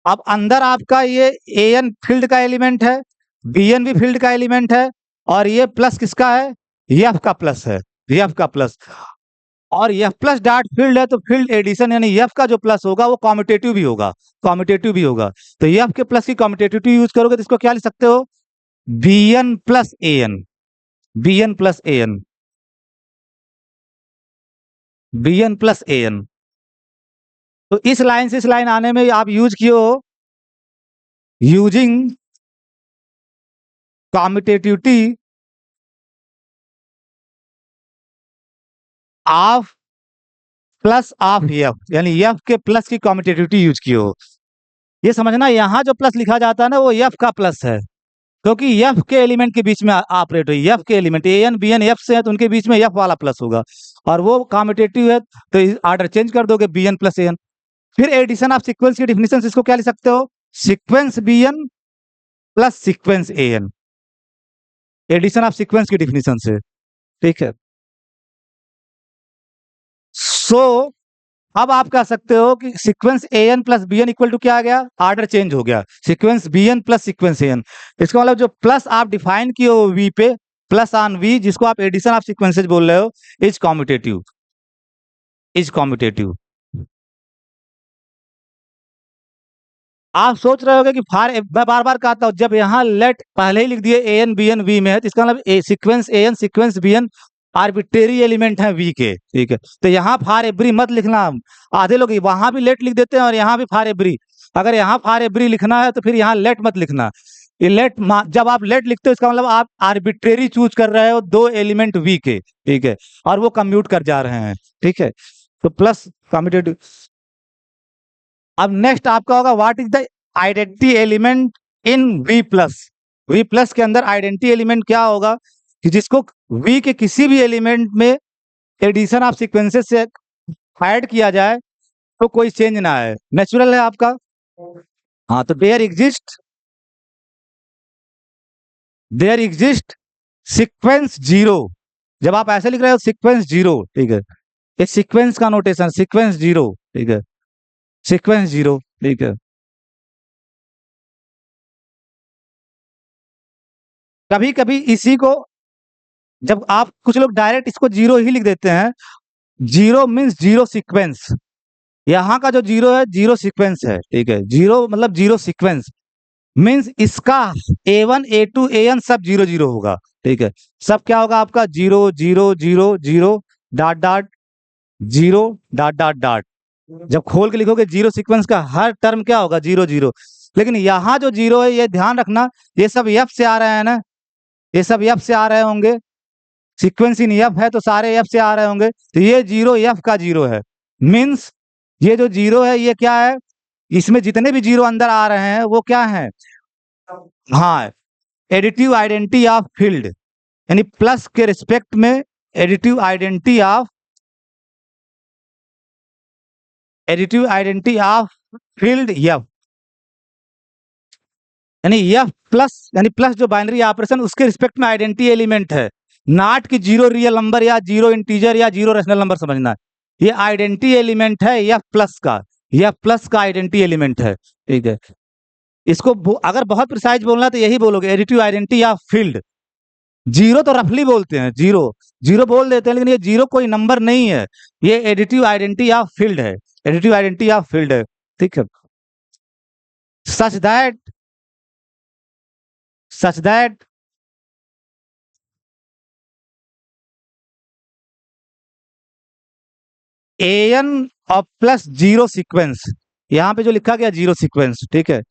अब अंदर आपका ये ए एन फील्ड का एलिमेंट है, बी एन भी फील्ड का एलिमेंट है, और ये प्लस किसका है, एफ का प्लस है, एफ का प्लस। और एफ प्लस डॉट फील्ड है तो फील्ड एडिशन यानी एफ का जो प्लस होगा वो कॉम्यूटेटिव भी होगा, कॉम्यूटेटिव भी होगा। तो एफ के प्लस की कॉम्यूटेटिव यूज करोगे तो इसको क्या लिख सकते हो, B N plus a N, B N plus a N, B N plus a n. तो इस लाइन से इस लाइन आने में आप यूज किए हो using कॉम्यूटेटिविटी of plus of F, यानी एफ के प्लस की कॉम्यूटेटिविटी यूज की हो। ये समझना यहाँ जो प्लस लिखा जाता है ना वो एफ का प्लस है, क्योंकि एफ के एलिमेंट के बीच में ऑपरेट हुई, एफ के element A N B N F से है तो उनके बीच में एफ वाला प्लस होगा, और वो कॉम्यूटेटिव है तो ऑर्डर चेंज कर दोगे b N plus a N. फिर एडिशन ऑफ सीक्वेंस की डिफिनेशन इसको क्या लिख सकते हो, sequence B N plus sequence A n, addition of sequence की डिफिनेशन से, ठीक है। सो अब आप कह सकते हो कि sequence A N plus B N equal to क्या आ गया, ऑर्डर चेंज हो गया, sequence B N plus sequence ए एन। इसका मतलब जो प्लस आप डिफाइन किए हो वी पे, प्लस ऑन वी, जिसको आप एडिशन ऑफ सीक्वेंसेज बोल रहे हो, इज कॉम्यूटेटिव, इज कॉम्यूटेटिव। आप सोच रहे होगे कि मैं बार बार कहता हूं जब यहाँ लेट पहले ही लिख दिए a N B n V में है तो इसका मतलब सीक्वेंस ए n sequence B n arbitrary element है वी के, ठीक है। तो यहाँ फॉर एवरी मत लिखना, आधे लोग वहां भी लेट लिख देते हैं और यहाँ भी फॉर एवरी। अगर यहाँ फॉर एवरी लिखना है तो फिर यहाँ लेट मत लिखना, ये लेट जब आप लेट लिखते हो इसका मतलब आप आर्बिट्रेरी चूज कर रहे हो दो एलिमेंट वी के, ठीक है, और वो कम्यूट कर जा रहे हैं, ठीक है। तो प्लस कम्यूटेटिव। अब नेक्स्ट आपका होगा what is the identity element in V plus, V plus के अंदर आइडेंटिटी एलिमेंट क्या होगा कि जिसको वी के किसी भी एलिमेंट में एडिशन ऑफ सीक्वेंसेस से ऐड किया जाए तो कोई चेंज ना आए, नेचुरल है आपका। हाँ, तो देयर एग्जिस्ट सीक्वेंस जीरो, जब आप ऐसे लिख रहे हो सीक्वेंस जीरो, ठीक है, ये सीक्वेंस का नोटेशन, सीक्वेंस जीरो, ठीक है, सीक्वेंस जीरो, ठीक है। कभी कभी इसी को जब आप कुछ लोग डायरेक्ट इसको जीरो ही लिख देते हैं, जीरो मीन्स जीरो सीक्वेंस, यहाँ का जो जीरो है जीरो सीक्वेंस है, ठीक है, जीरो मतलब जीरो सीक्वेंस मीन्स इसका A one A two A N सब जीरो जीरो होगा, ठीक है। सब क्या होगा आपका zero zero zero zero dot dot zero dot dot dot, जब खोल के लिखोगे जीरो सीक्वेंस का हर टर्म क्या होगा, जीरो जीरो। लेकिन यहाँ जो जीरो है ये ध्यान रखना, ये सब एफ से आ रहे हैं ना, ये सब एफ से आ रहे होंगे, सीक्वेंस इन एफ है तो सारे एफ से आ रहे होंगे, तो ये जीरो एफ का जीरो है, मीन्स ये जो जीरो है ये क्या है, इसमें जितने भी जीरो अंदर आ रहे हैं वो क्या है, हाँ, एडिटिव आइडेंटिटी ऑफ फील्ड, यानी प्लस के रिस्पेक्ट में additive identity of field F, यानी एफ प्लस यानी प्लस जो बाइनरी ऑपरेशन उसके रिस्पेक्ट में आइडेंटिटी एलिमेंट है, नॉट कि जीरो रियल नंबर या जीरो इंटीजर या जीरो रेशनल नंबर समझना। ये आइडेंटिटी एलिमेंट है एफ प्लस का, एफ प्लस का आइडेंटिटी एलिमेंट है। ठीक है, इसको अगर बहुत प्रिसाइज बोलना तो यही बोलोगे एडिटिव आइडेंटिटी या फील्ड। जीरो तो रफली बोलते हैं, जीरो जीरो बोल देते हैं, लेकिन ये जीरो कोई नंबर नहीं है, ये एडिटिव आइडेंटिटी या फील्ड है, एडिटिव आइडेंटिटी या फील्ड है। ठीक है, such that such that n और प्लस जीरो सीक्वेंस, यहां पे जो लिखा गया जीरो सीक्वेंस, ठीक है,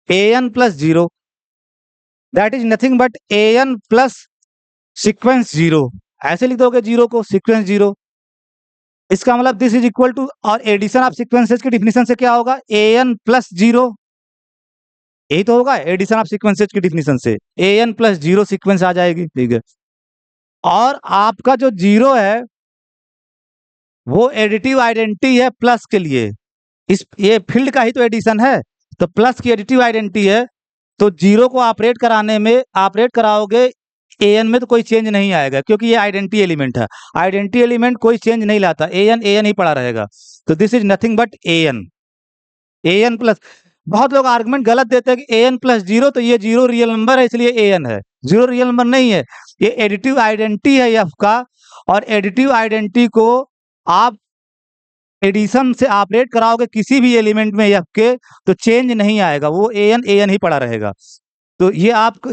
n plus zero that is nothing but n plus sequence zero, ऐसे लिख दोगे जीरो को सीक्वेंस जीरो। इसका मतलब दिस इज इक्वल टू, और एडिशन ऑफ सीक्वेंसेस की डिफिनेशन से क्या होगा, एन प्लस जीरो, यही तो होगा एडिशन ऑफ सीक्वेंसेस की डिफिनेशन से, एन प्लस जीरो सीक्वेंस आ जाएगी। ठीक है, और आपका जो जीरो है वो एडिटिव आइडेंटिटी है प्लस के लिए, इस ये फील्ड का ही तो एडिशन है, तो प्लस की एडिटिव आइडेंटिटी है, तो जीरो को ऑपरेट कराने में ऑपरेट कराओगे एन में तो कोई चेंज नहीं आएगा, क्योंकि ये आइडेंटिटी एलिमेंट है, आइडेंटिटी एलिमेंट कोई चेंज नहीं लाता, एन एन ही पड़ा रहेगा, तो this is nothing but n, n plus. बहुत लोग आर्गुमेंट गलत देते हैं कि एन प्लस जीरो, तो ये जीरो रियल नंबर है इसलिए एन है, जीरो रियल नंबर नहीं है, ये एडिटिव आइडेंटिटी है एफ का, और एडिटिव आइडेंटिटी को आप एडिशन से ऑपरेट कराओगे किसी भी एलिमेंट में एफ के, तो चेंज नहीं आएगा, वो एन ही पड़ा रहेगा। तो ये आप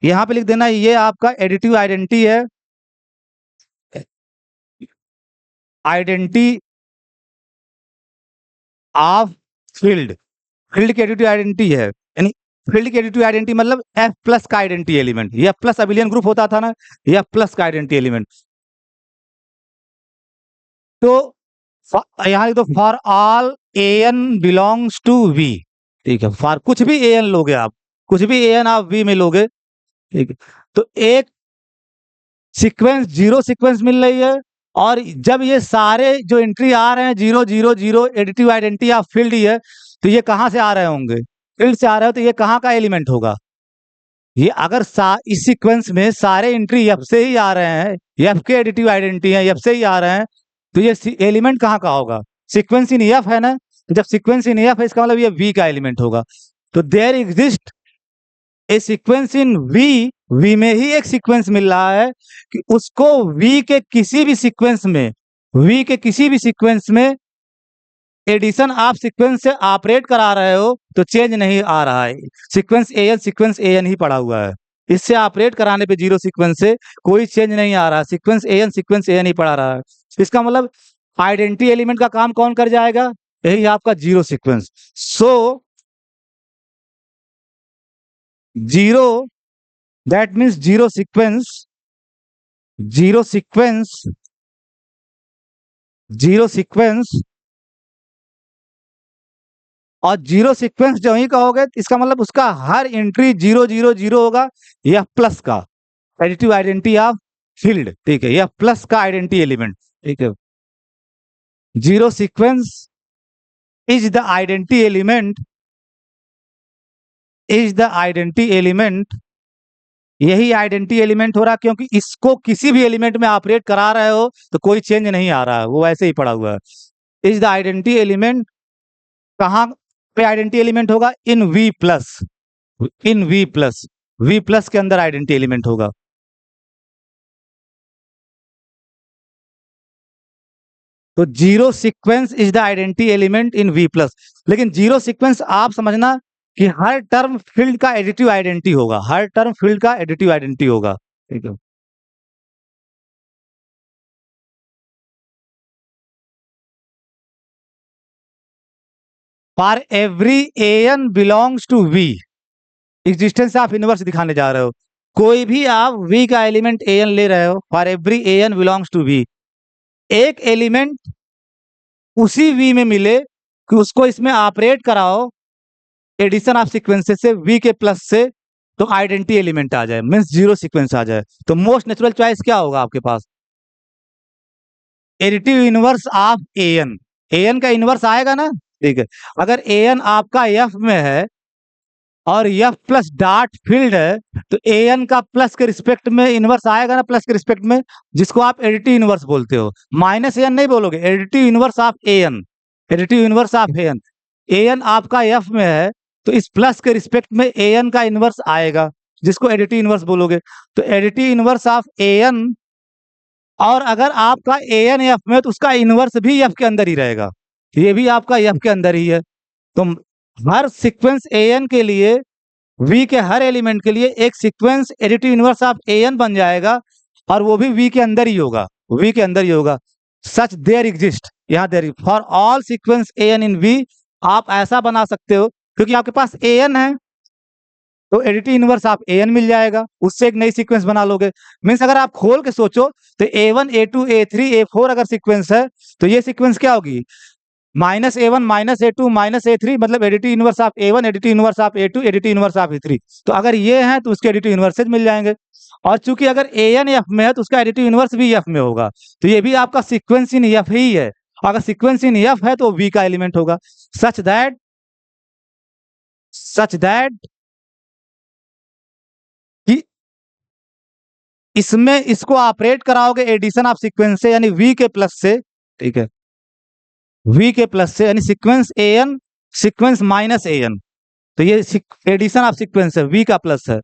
यहां पे लिख देना, ये आपका एडिटिव आइडेंटिटी है, आइडेंटिटी ऑफ फील्ड, फील्ड की एडिटिव आइडेंटिटी है, यानी फील्ड की एडिटिव आइडेंटिटी मतलब एफ प्लस का identity element, F plus abelian group होता था ना, एफ प्लस का आइडेंटिटी एलिमेंट। तो यहां लिख दो for all a N belongs to V, ठीक है, फॉर कुछ भी ए एन लोगे आप, कुछ भी ए एन आप वी में लोगे, ठीक है, तो एक सीक्वेंस जीरो सीक्वेंस मिल रही है, और जब ये सारे जो एंट्री आ रहे हैं zero zero zero additive identity of field ही है, तो ये कहां से आ रहे होंगे, फील्ड से आ रहे हो, तो ये कहां का एलिमेंट होगा, ये अगर इस सीक्वेंस में सारे एंट्री एफ से ही आ रहे हैं, एफ के एडिटिव आइडेंटिटी है एफ से ही आ रहे हैं, तो ये एलिमेंट कहाँ का होगा, सीक्वेंस इन एफ है ना, तो जब सीक्वेंस इन एफ है इसका मतलब ये वी का एलिमेंट होगा, तो there exist a sequence in V, V में ही एक सीक्वेंस मिल रहा है कि उसको वी के किसी भी सीक्वेंस में, वी के किसी भी सीक्वेंस में एडिशन आप सीक्वेंस से ऑपरेट करा रहे हो तो चेंज नहीं आ रहा है, सीक्वेंस ए एन ही पड़ा हुआ है, इससे ऑपरेट कराने पे जीरो सीक्वेंस से कोई चेंज नहीं आ रहा, सीक्वेंस ए एन ही पड़ा रहा है। इसका मतलब आइडेंटिटी एलिमेंट का काम कौन कर जाएगा, यही आपका zero sequence. So zero that means zero sequence, zero sequence, zero sequence, और जीरो सीक्वेंस जो ही कहोगे इसका मतलब उसका हर एंट्री जीरो जीरो जीरो होगा, यह प्लस का एडिटिव आइडेंटिटी ऑफ फील्ड, ठीक है, यह प्लस का आइडेंटिटी एलिमेंट, ठीक है, zero sequence is the identity element, is the identity element, यही आइडेंटिटी एलिमेंट हो रहा, क्योंकि इसको किसी भी एलिमेंट में ऑपरेट करा रहे हो तो कोई चेंज नहीं आ रहा है, वो ऐसे ही पड़ा हुआ है, इज द आइडेंटिटी एलिमेंट, कहां पे आइडेंटिटी एलिमेंट होगा, in V plus, in V plus के अंदर आइडेंटिटी एलिमेंट होगा। तो zero sequence is the identity element in V plus, लेकिन जीरो सीक्वेंस आप समझना कि हर टर्म फील्ड का एडिटिव आइडेंटिटी होगा, हर टर्म फील्ड का एडिटिव आइडेंटिटी होगा, ठीक है। For every A N belongs to V, existence of inverse दिखाने जा रहे हो, कोई भी आप वी का एलिमेंट ए एन ले रहे हो, for every A N belongs to V, एक एलिमेंट उसी वी में मिले कि उसको इसमें ऑपरेट कराओ एडिशन ऑफ सीक्वेंसेस से वी के प्लस से, तो आइडेंटिटी एलिमेंट आ जाए, मीन्स जीरो सीक्वेंस आ जाए, तो मोस्ट नेचुरल चॉइस क्या होगा आपके पास, additive inverse of A N का इनवर्स आएगा ना, ठीक है, अगर ए एन आपका एफ में है और एफ प्लस डॉट फील्ड है, तो ए एन का प्लस के रिस्पेक्ट में इनवर्स आएगा ना, प्लस के रिस्पेक्ट में, जिसको आप एडिटिव इनवर्स बोलते हो। माइनस ए एन नहीं बोलोगे, additive inverse of A n, additive inverse of A n. A n आपका एफ में है, तो इस प्लस के रिस्पेक्ट में ए एन का इनवर्स आएगा, जिसको एडिटिव इनवर्स बोलोगे। तो additive inverse of A N, और अगर आपका ए एन एफ में, तो उसका इनवर्स भी एफ के अंदर ही रहेगा, ये भी आपका एफ के अंदर ही है। तो हर सीक्वेंस ए एन के लिए, वी के हर एलिमेंट के लिए एक sequence additive inverse of A n बन जाएगा, और वो भी वी के अंदर ही होगा, वी के अंदर ही होगा। सच देयर एग्जिस्ट, यहाँ there for all sequence A n in V, आप ऐसा बना सकते हो, क्योंकि आपके पास ए एन है, तो एडिटिव इनवर्स आप ए एन मिल जाएगा, उससे एक नई सीक्वेंस बना लोगे। मीन्स अगर आप खोल के सोचो, तो A one A two A three A four अगर सीक्वेंस है, तो ये सीक्वेंस क्या होगी, minus A one minus A two minus A three, मतलब additive inverse of A one, additive inverse of A two, additive inverse of A three. तो अगर ये है तो उसके एडिटिव इनवर्सेज मिल जाएंगे। और चूंकि अगर ए एन एफ में है, तो उसका एडिटिव इनवर्स भी एफ में होगा, तो ये भी आपका सीक्वेंस इन एफ ही है। अगर सीक्वेंस इन एफ है, तो वी का एलिमेंट होगा। सच दैट कि इसमें इसको ऑपरेट कराओगे एडिशन ऑफ सीक्वेंस से, यानी वी के प्लस से, ठीक है, वी के प्लस से, यानी sequence A n sequence minus a n, तो ये एडिशन ऑफ सीक्वेंस है, वी का प्लस है।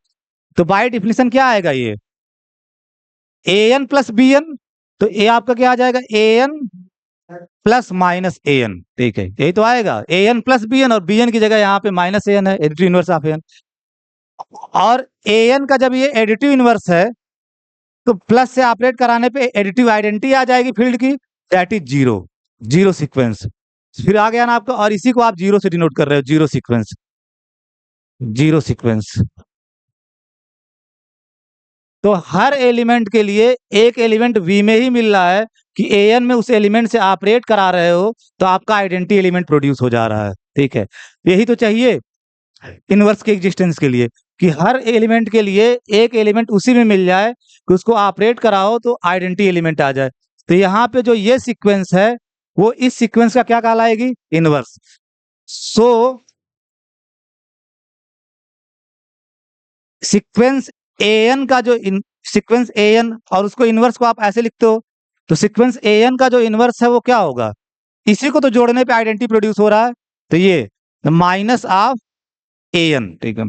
तो बाय डिफिनेशन क्या आएगा, ये a N plus B n, तो ए आपका क्या आ जाएगा, A N plus minus a N, ठीक है, यही तो आएगा, a N plus B n, और बी एन की जगह यहाँ पे माइनस ए एन है, additive inverse of A N. और ए एन का जब ये एडिटिव इनवर्स है, तो प्लस से ऑपरेट कराने पे एडिटिव आइडेंटिटी आ जाएगी फील्ड की, that is zero, zero sequence. फिर आ गया ना आपका, और इसी को आप जीरो से डिनोट कर रहे हो, जीरो सीक्वेंस, जीरो सीक्वेंस। तो हर एलिमेंट के लिए एक एलिमेंट वी में ही मिल रहा है, कि ए एन में उस एलिमेंट से ऑपरेट करा रहे हो, तो आपका आइडेंटिटी एलिमेंट प्रोड्यूस हो जा रहा है, ठीक है। यही तो चाहिए इनवर्स के एग्जिस्टेंस के लिए, कि हर एलिमेंट के लिए एक एलिमेंट उसी में मिल जाए, कि उसको ऑपरेट कराओ तो आइडेंटिटी एलिमेंट आ जाए। तो यहाँ पे जो ये सीक्वेंस है, वो इस सीक्वेंस का क्या कहलाएगी, inverse. So sequence A N का जो सीक्वेंस ए एन, और उसको इनवर्स को आप ऐसे लिखते हो, तो सीक्वेंस ए एन का जो इनवर्स है वो क्या होगा, इसी को तो जोड़ने पे आइडेंटिटी प्रोड्यूस हो रहा है, तो ये माइनस ऑफ ए एन, ठीक है।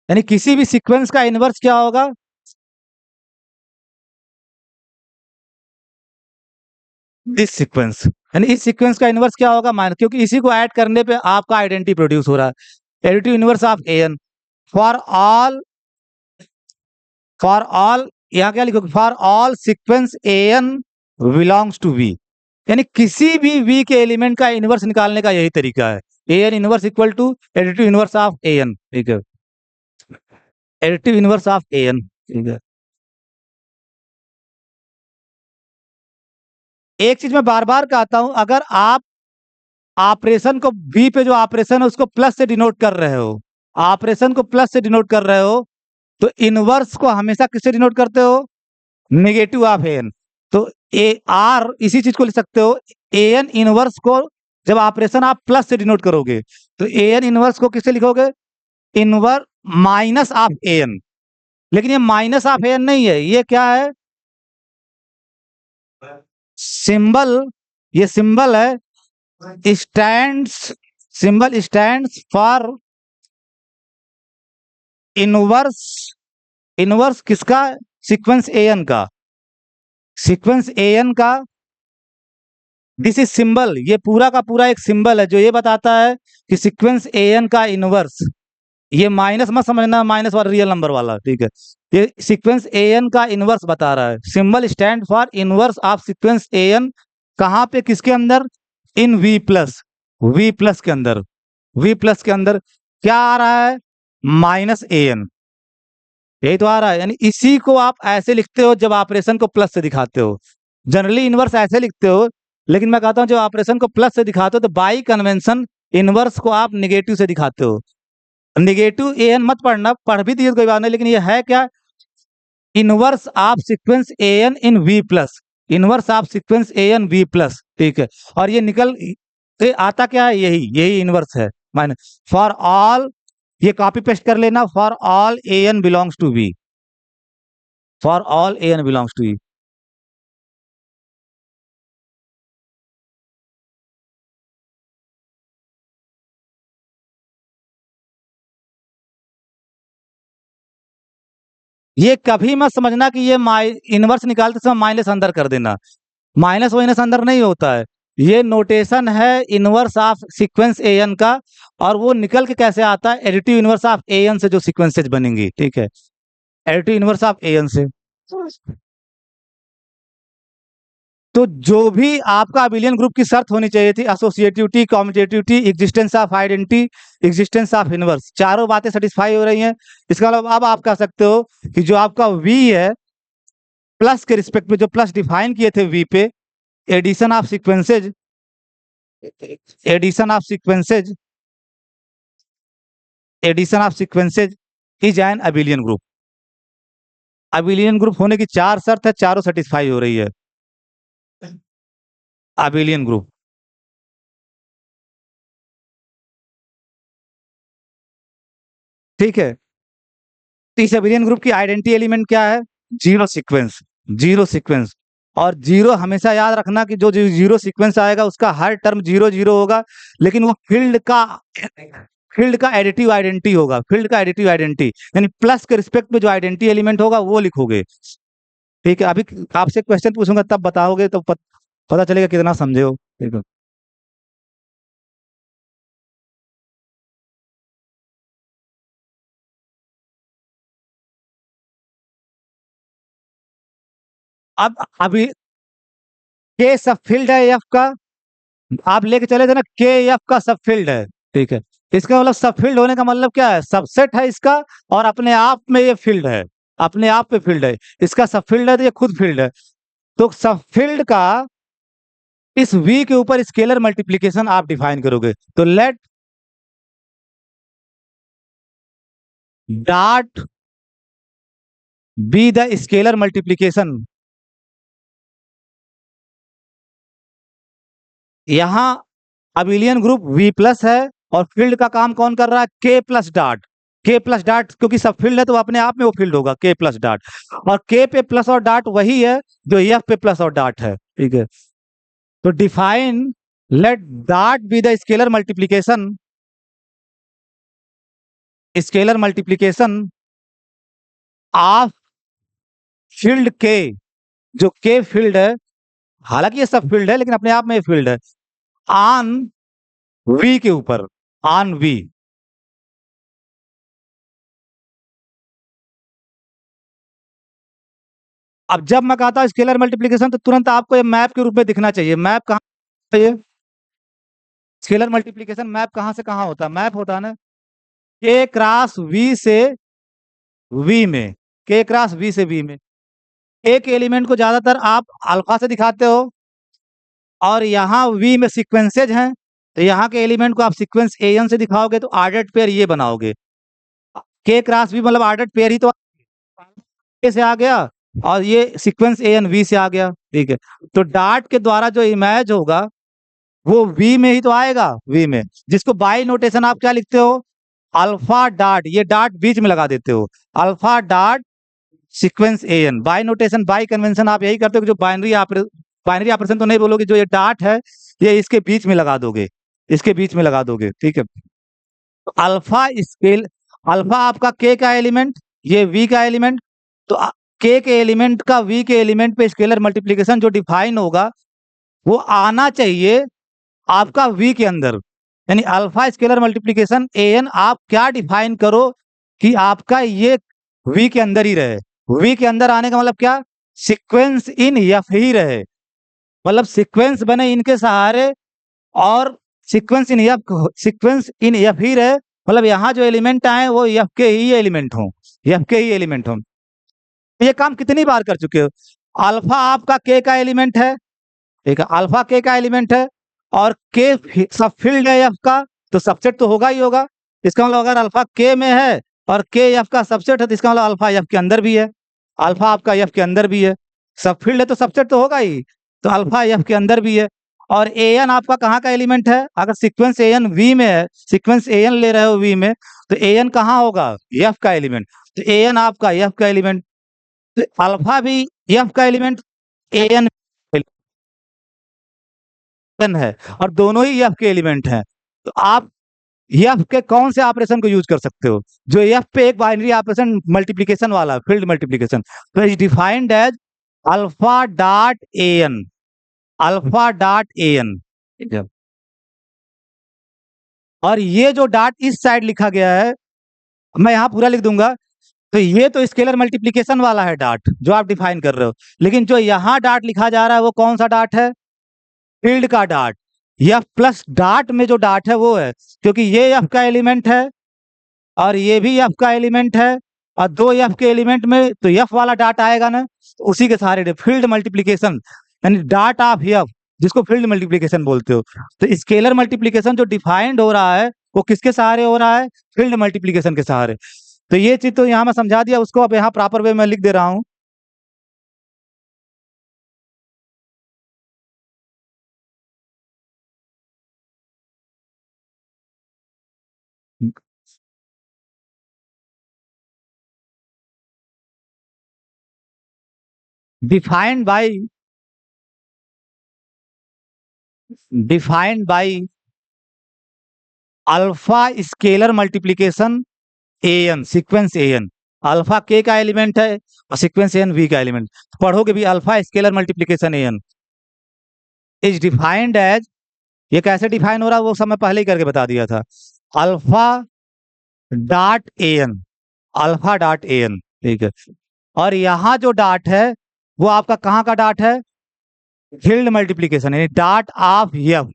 यानी किसी भी सीक्वेंस का इनवर्स क्या होगा, दिस सीक्वेंस, यानी इस सीक्वेंस का इनवर्स क्या होगा, माइनस, क्योंकि इसी को ऐड करने पे आपका आइडेंटिटी प्रोड्यूस हो रहा है, additive inverse of A n for all, यहाँ क्या लिखोगे, for all sequence A N belongs to V, यानी किसी भी वी के एलिमेंट का इनवर्स निकालने का यही तरीका है, A N inverse equal to additive inverse of A N, ठीक है, additive inverse of A N, ठीक है। एक चीज मैं बार बार कहता हूं, अगर आप ऑपरेशन को बी पे जो ऑपरेशन है उसको प्लस से डिनोट कर रहे हो, ऑपरेशन को प्लस से डिनोट कर रहे हो, तो इनवर्स को हमेशा किससे डिनोट करते हो, नेगेटिव ऑफ एन। तो ए आर इसी चीज को लिख सकते हो, ए एन इनवर्स को जब ऑपरेशन आप प्लस से डिनोट करोगे, तो ए एन इनवर्स को किससे लिखोगे, inverse minus of A n. लेकिन ये माइनस ऑफ एन नहीं है, ये क्या है, सिंबल, ये सिंबल है, stands, symbol stands for inverse, inverse किसका, सीक्वेंस ए एन का, सीक्वेंस ए एन का, दिस इज सिंबल, ये पूरा का पूरा एक सिंबल है जो ये बताता है कि सीक्वेंस ए एन का इनवर्स, ये माइनस मत समझना, माइनस वाला रियल नंबर वाला, ठीक है, ये सीक्वेंस ए एन का इनवर्स बता रहा है। Symbol stand for inverse of sequence A n, कहाँ पे, किसके अंदर, in V plus, V plus के अंदर, वी प्लस के अंदर क्या आ रहा है, माइनस ए एन, यही तो आ रहा है। यानी इसी को आप ऐसे लिखते हो जब ऑपरेशन को प्लस से दिखाते हो, जनरली इनवर्स ऐसे लिखते हो, लेकिन मैं कहता हूं जब ऑपरेशन को प्लस से दिखाते हो, तो बाई कन्वेंशन इनवर्स को आप निगेटिव से दिखाते हो। निगेटिव ए एन मत पढ़ना, पढ़ भी दिए कोई बात नहीं, लेकिन ये है क्या, inverse of sequence A n in V plus, inverse of sequence A n V plus, ठीक है। और ये निकल तो ये आता क्या है, यही यही इनवर्स है माइनस फॉर ऑल, ये कॉपी पेस्ट कर लेना, for all a N belongs to b, for all a N belongs to b. ये कभी मत समझना कि ये इनवर्स निकालते समय माइनस अंदर कर देना, माइनस माइनस अंदर नहीं होता है, ये नोटेशन है inverse of sequence A N का, और वो निकल के कैसे आता है, additive inverse of A n से जो सीक्वेंसेज बनेंगी, ठीक है, additive inverse of A n से। तो जो भी आपका अबिलियन ग्रुप की शर्त होनी चाहिए थी, associativity, कॉम्यूटेटिविटी, existence of identity, existence of inverse, चारों बातें सेटिस्फाई हो रही हैं। इसका मतलब अब आप कह सकते हो कि जो आपका वी है, प्लस के रिस्पेक्ट में जो प्लस डिफाइन किए थे वी पे, addition of sequences, addition of sequences, addition of sequences is an abelian group. Abelian group होने की चार शर्त है, चारों सेटिस्फाई हो रही है, अबिलियन ग्रुप। ठीक है, तो इस अबिलियन ग्रुप की आइडेंटिटी एलिमेंट क्या है, जीरो सीक्वेंस, जीरो सीक्वेंस। और जीरो हमेशा याद रखना कि जो जीरो सीक्वेंस आएगा उसका हर टर्म जीरो जीरो होगा, लेकिन वो फील्ड का एडिटिव आइडेंटिटी होगा, फील्ड का एडिटिव आइडेंटिटी, यानी प्लस के रिस्पेक्ट में जो आइडेंटिटी एलिमेंट होगा वो लिखोगे। ठीक है, अभी आपसे क्वेश्चन पूछूंगा तब बताओगे, तो पता चलेगा कितना समझे हो। ठीक है, अब अभी के सब फील्ड है एफ का, आप लेके चले थे ना, के एफ का सब फील्ड है। ठीक है, इसका मतलब सब फील्ड होने का मतलब क्या है, सबसेट है इसका, और अपने आप में ये फील्ड है, अपने आप पे फील्ड है, इसका सब फील्ड है तो ये खुद फील्ड है। तो सब फील्ड का इस वी के ऊपर स्केलर मल्टीप्लीकेशन आप डिफाइन करोगे, तो let dot be the scalar multiplication. यहां अबिलियन ग्रुप वी प्लस है, और फील्ड का काम कौन कर रहा है, के प्लस डॉट, के प्लस डॉट, क्योंकि सब फील्ड है तो अपने आप में वो फील्ड होगा, के प्लस डॉट, और के पे प्लस और डॉट वही है जो एफ पे प्लस और डॉट है। ठीक है, तो define let dot be the scalar multiplication, scalar multiplication of field K, जो के फील्ड है, हालांकि ये सब फील्ड है लेकिन अपने आप में ये फील्ड है, ऑन वी के ऊपर, ऑन वी। अब जब मैं कहता हूं स्केलर मल्टीप्लीकेशन, तो तुरंत आपको ये मैप के रूप में दिखना चाहिए। मैप कहाँ चाहिए, स्केलर मल्टीप्लीकेशन मैप कहां से कहां होता है, मैप होता है ना के क्रॉस वी से वी में, के क्रॉस वी से वी में। एक एलिमेंट को ज्यादातर आप अल्फा से दिखाते हो, और यहाँ वी में सीक्वेंसेज हैं, तो यहाँ के एलिमेंट को आप सीक्वेंस ए एन से दिखाओगे, तो आर्डर्ड पेयर ये बनाओगे, के क्रॉस वी मतलब आर्डर्ड पेयर ही तो ए से आ गया, और ये सीक्वेंस ए एन वी से आ गया। ठीक है, तो डॉट के द्वारा जो इमेज होगा वो वी में ही तो आएगा, वी में, जिसको बाई नोटेशन आप क्या लिखते हो, अल्फा डॉट, ये डॉट बीच में लगा देते हो, alpha dot sequence A n, by notation, by convention आप यही करते हो कि जो बाइनरी ऑपरेशन तो नहीं बोलोगे, जो ये डॉट है ये इसके बीच में लगा दोगे, इसके बीच में लगा दोगे। ठीक है, तो अल्फा स्केल, अल्फा आपका के का एलिमेंट, ये वी का एलिमेंट, तो के एलिमेंट का वी के एलिमेंट पे स्केलर मल्टीप्लिकेशन जो डिफाइन होगा वो आना चाहिए आपका वी के अंदर, यानी alpha scalar multiplication a N आप क्या डिफाइन करो कि आपका ये वी के अंदर ही रहे। वी के अंदर आने का मतलब क्या, सीक्वेंस इन एफ ही रहे, मतलब सीक्वेंस बने इनके सहारे, और सीक्वेंस इन एफ ही रहे, मतलब यहाँ जो एलिमेंट आए वो एफ के ही एलिमेंट हों, एफ के ही एलिमेंट हों। ये काम कितनी बार कर चुके हो, अल्फा आपका के का एलिमेंट है, ठीक है, अल्फा के का एलिमेंट है, और के सब फील्ड है एफ का, तो सबसेट तो होगा ही होगा। इसका मतलब अगर अल्फा के में है और के एफ का सबसेट है, तो इसका मतलब अल्फा एफ के अंदर भी है, अल्फा आपका एफ के अंदर भी है, सब फील्ड है तो सबसेट तो होगा ही, तो अल्फा एफ के अंदर भी है। और एन आपका कहाँ का एलिमेंट है? अगर सीक्वेंस एन वी में है, सीक्वेंस एन ले रहे हो वी में, तो एन कहाँ होगा? एफ का एलिमेंट। तो एन आपका एफ का एलिमेंट, तो अल्फा भी एफ का एलिमेंट, एन है, और दोनों ही एफ के एलिमेंट हैं। तो आप एफ के कौन से ऑपरेशन को यूज कर सकते हो? जो एफ पे एक बाइनरी ऑपरेशन मल्टीप्लिकेशन वाला, फील्ड मल्टीप्लिकेशन, तो is defined as alpha dot A N, alpha dot A N. ठीक है, और ये जो डॉट इस साइड लिखा गया है, मैं यहाँ पूरा लिख दूंगा, तो ये तो स्केलर मल्टीप्लिकेशन वाला है डॉट जो आप डिफाइन कर रहे हो, लेकिन जो यहाँ डॉट लिखा जा रहा है वो कौन सा डॉट है? फील्ड का डॉट। एफ प्लस डॉट में जो डॉट है वो है, क्योंकि ये एफ का एलिमेंट है और ये भी एफ का एलिमेंट है, और दो एफ के एलिमेंट में तो एफ वाला डॉट आएगा ना, तो उसी के सहारे फील्ड मल्टीप्लिकेशन, यानी डॉट ऑफ एफ, जिसको फील्ड मल्टीप्लिकेशन बोलते हो। तो स्केलर मल्टीप्लिकेशन जो डिफाइंड हो रहा है वो किसके सहारे हो रहा है? फील्ड मल्टीप्लिकेशन के सहारे। तो ये चीज तो यहाँ मैं समझा दिया, उसको अब यहाँ प्रॉपर वे में लिख दे रहा हूँ। Defined by, defined by alpha scalar multiplication a n, sequence A N. Alpha K का एलिमेंट है और सीक्वेंस एन वी का एलिमेंट, पढ़ोगे भी alpha scalar multiplication a n is defined as, ये कैसे डिफाइन हो रहा है वो सब मैं पहले ही करके बता दिया था, alpha dot A N, alpha dot A N. ठीक है, और यहाँ जो डॉट है वो आपका कहाँ का डॉट है? फील्ड मल्टीप्लिकेशन, यानी डॉट ऑफ एफ।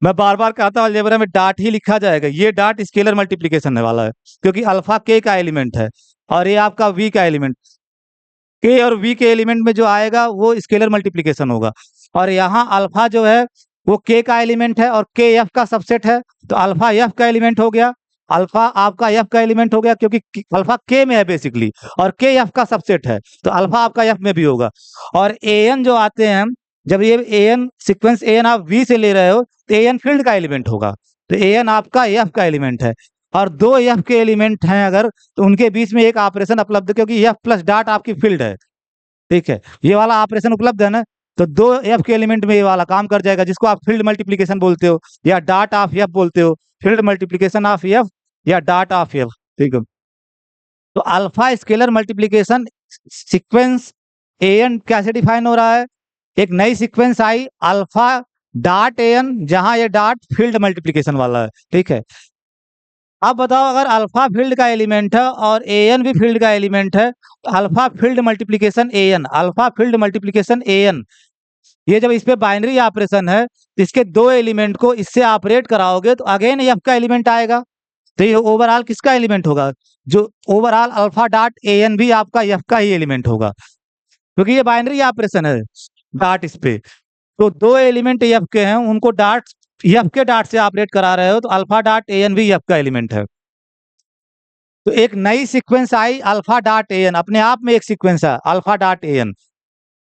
मैं बार बार कहता हूँ अलजेब्रा में डॉट ही लिखा जाएगा, ये डॉट स्केलर मल्टीप्लिकेशन वाला है, क्योंकि अल्फा के का एलिमेंट है और ये आपका वी का एलिमेंट, के और वी के एलिमेंट में जो आएगा वो स्केलर मल्टीप्लिकेशन होगा। और यहाँ अल्फा जो है वो के का एलिमेंट है और के एफ का सबसेट है, तो अल्फा एफ का एलिमेंट हो गया, अल्फा आपका एफ का एलिमेंट हो गया, क्योंकि अल्फा के में है बेसिकली और के एफ का सबसेट है, तो अल्फा आपका एफ में भी होगा। और ए एन जो आते हैं, जब ये a n sequence A N आप वी से ले रहे हो तो ए एन फील्ड का एलिमेंट होगा, तो ए एन आपका एफ का एलिमेंट है, और दो एफ के एलिमेंट हैं अगर, तो उनके बीच में एक ऑपरेशन उपलब्ध है, क्योंकि एफ प्लस डॉट आपकी फील्ड है। ठीक है, ये वाला ऑपरेशन उपलब्ध है ना, तो दो एफ के एलिमेंट में ये वाला काम कर जाएगा, जिसको आप फील्ड मल्टीप्लिकेशन बोलते हो या डॉट ऑफ एफ बोलते हो, फील्ड मल्टीप्लिकेशन ऑफ एफ या डॉट ऑफ एफ। ठीक है, तो अल्फा स्केलर मल्टीप्लिकेशन सीक्वेंस ए एन कैसे डिफाइन हो रहा है? एक नई सीक्वेंस आई अल्फा डॉट ए एन, जहां ये डॉट फील्ड मल्टीप्लिकेशन वाला है। ठीक है, अब बताओ, अगर अल्फा फील्ड का एलिमेंट है और ए एन भी फील्ड का एलिमेंट है, तो alpha field multiplication a N, alpha field multiplication a n, ये जब इस पे बाइनरी ऑपरेशन है तो इसके दो एलिमेंट को इससे ऑपरेट कराओगे तो अगेन एफ का एलिमेंट आएगा, तो ये ओवरऑल किसका एलिमेंट होगा? जो ओवरऑल अल्फा डॉट ए एन भी आपका एफ का ही एलिमेंट होगा, क्योंकि ये बाइनरी ऑपरेशन है डॉट इस पे, तो दो एलिमेंट एफ के हैं, उनको डॉट एफ के डॉट से ऑपरेट करा रहे हो, तो अल्फा डॉट ए एन भी एफ का एलिमेंट है। तो एक नई सीक्वेंस आई अल्फा डॉट ए एन, अपने आप में एक सीक्वेंस है अल्फा डॉट ए एन,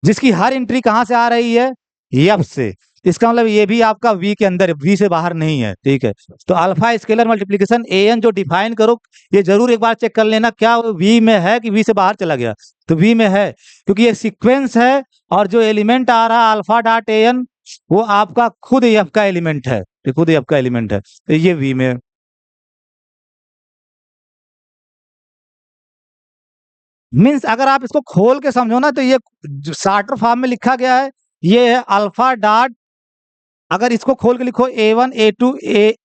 जिसकी हर एंट्री कहां से आ रही है? एफ से। इसका मतलब ये भी आपका वी के अंदर, वी से बाहर नहीं है। ठीक है, तो alpha scalar multiplication a n जो डिफाइन करो, ये जरूर एक बार चेक कर लेना क्या वी में है कि वी से बाहर चला गया। तो वी में है, क्योंकि ये सीक्वेंस है और जो एलिमेंट आ रहा है अल्फा डॉट ए एन वो आपका खुद एफ का एलिमेंट है, तो खुद एफ का एलिमेंट है, तो ये वी में। मीन्स अगर आप इसको खोल के समझो ना, तो ये जो शार्टर फॉर्म में लिखा गया है ये है अल्फा डॉट, अगर इसको खोल के लिखो A one A two A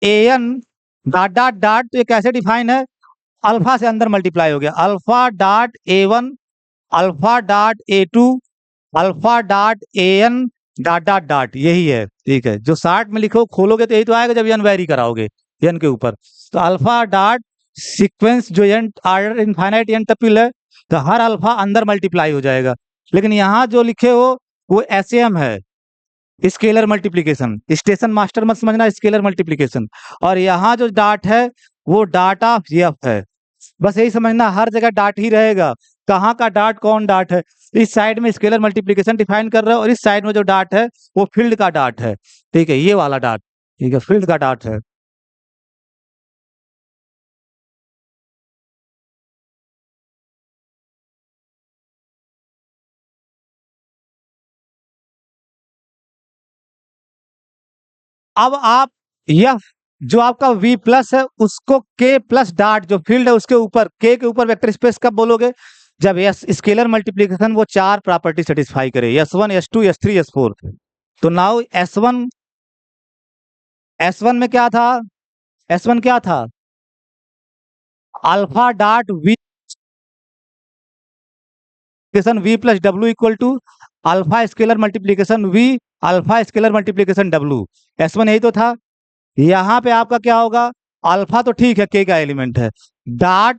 N dot dot dot, तो ये कैसे डिफाइन है? अल्फा से अंदर मल्टीप्लाई हो गया, alpha dot a one, alpha dot a two, alpha dot A N dot dot dot, यही है। ठीक है, जो शार्ट में लिखो खोलोगे तो यही तो आएगा जब एन वेरी कराओगे एन के ऊपर, तो अल्फा डॉट सीक्वेंस जो एन ऑर्डर इनफाइनाइट एन टप्पल है, तो हर अल्फा अंदर मल्टीप्लाई हो जाएगा। लेकिन यहाँ जो लिखे हो वो एसएम है, स्केलर मल्टीप्लिकेशन, स्टेशन मास्टर मत समझना, स्केलर मल्टीप्लिकेशन। और यहाँ जो डाट है वो डाट ऑफ एफ है, बस यही समझना, हर जगह डाट ही रहेगा, कहाँ का डाट कौन डाट है। इस साइड में स्केलर मल्टीप्लिकेशन डिफाइन कर रहा है और इस साइड में जो डाट है वो फील्ड का डाट है। ठीक है, ये वाला डाट, ठीक है, फील्ड का डाट है। अब आप यह जो आपका V प्लस है उसको K प्लस डाट जो फील्ड है उसके ऊपर K के ऊपर वेक्टर स्पेस कब बोलोगे, जब एस स्केलर मल्टीप्लिकेशन वो चार प्रॉपर्टी सेटिस्फाई करे, S1 S2 S3 S4। तो नाउ S1 में क्या था, S1 क्या था, alpha dot V plus W equal to alpha scalar multiplication V alpha scalar multiplication W। S1 यही तो था। यहाँ पे आपका क्या होगा, अल्फा तो ठीक है K का एलिमेंट है, डाट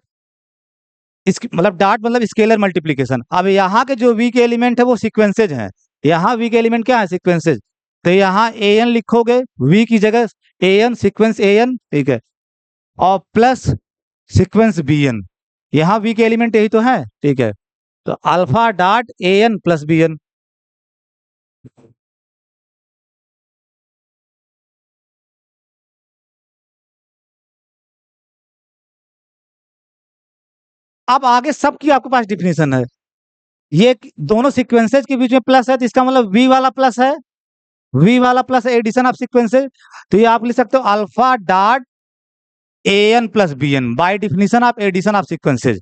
इसकी मतलब डाट मतलब स्केलर मल्टीप्लिकेशन। अब यहाँ के जो V के एलिमेंट है वो सीक्वेंसेज हैं, यहाँ V के एलिमेंट क्या है, सीक्वेंसेज। तो यहाँ AN लिखोगे V की जगह, AN सीक्वेंस AN, ठीक है, और प्लस सीक्वेंस BN। यहाँ V के एलिमेंट यही तो है, ठीक है। तो alpha dot AN plus BN। अब आगे सबकी आपके पास डिफिनेशन है। ये दोनों सीक्वेंसेज के बीच में प्लस है तो इसका मतलब V वाला प्लस है, V वाला प्लस एडिशन ऑफ सीक्वेंसेज। तो ये आप लिख सकते हो alpha dot AN plus BN by definition of addition of sequences.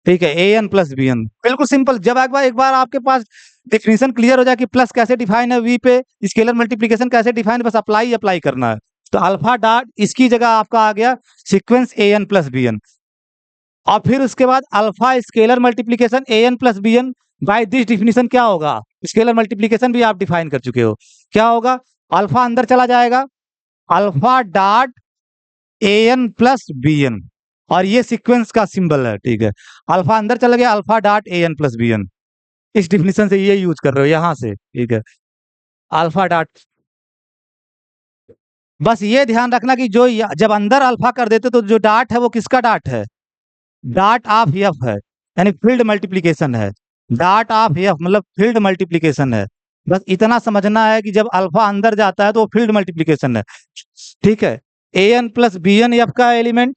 ठीक है, AN प्लस BN बिल्कुल सिंपल। जब एक बार आपके पास डिफिनेशन क्लियर हो जाए कि प्लस कैसे डिफाइन है, V पे स्केलर मल्टीप्लिकेशन कैसे डिफाइन है, बस अप्लाई करना है। तो अल्फा डॉट इसकी जगह आपका आ गया सीक्वेंस AN प्लस BN, और फिर उसके बाद alpha scalar multiplication AN plus BN by this definition क्या होगा, स्केलर मल्टीप्लिकेशन भी आप डिफाइन कर चुके हो, क्या होगा, अल्फा अंदर चला जाएगा, alpha dot AN plus BN, और ये सीक्वेंस का सिंबल है, ठीक है। अल्फा अंदर चला गया, alpha dot AN plus BN, इस डिफिनेशन से ये यूज कर रहे हो यहां से, ठीक है। अल्फा डॉट, बस ये ध्यान रखना कि जो जब अंदर अल्फा कर देते तो जो डाट है वो किसका डाट है, डाट ऑफ एफ है, यानी फील्ड मल्टीप्लिकेशन है। डाट ऑफ एफ मतलब फील्ड मल्टीप्लिकेशन है। बस इतना समझना है कि जब अल्फा अंदर जाता है तो वो फील्ड मल्टीप्लिकेशन है, ठीक है। AN प्लस BN एफ का एलिमेंट,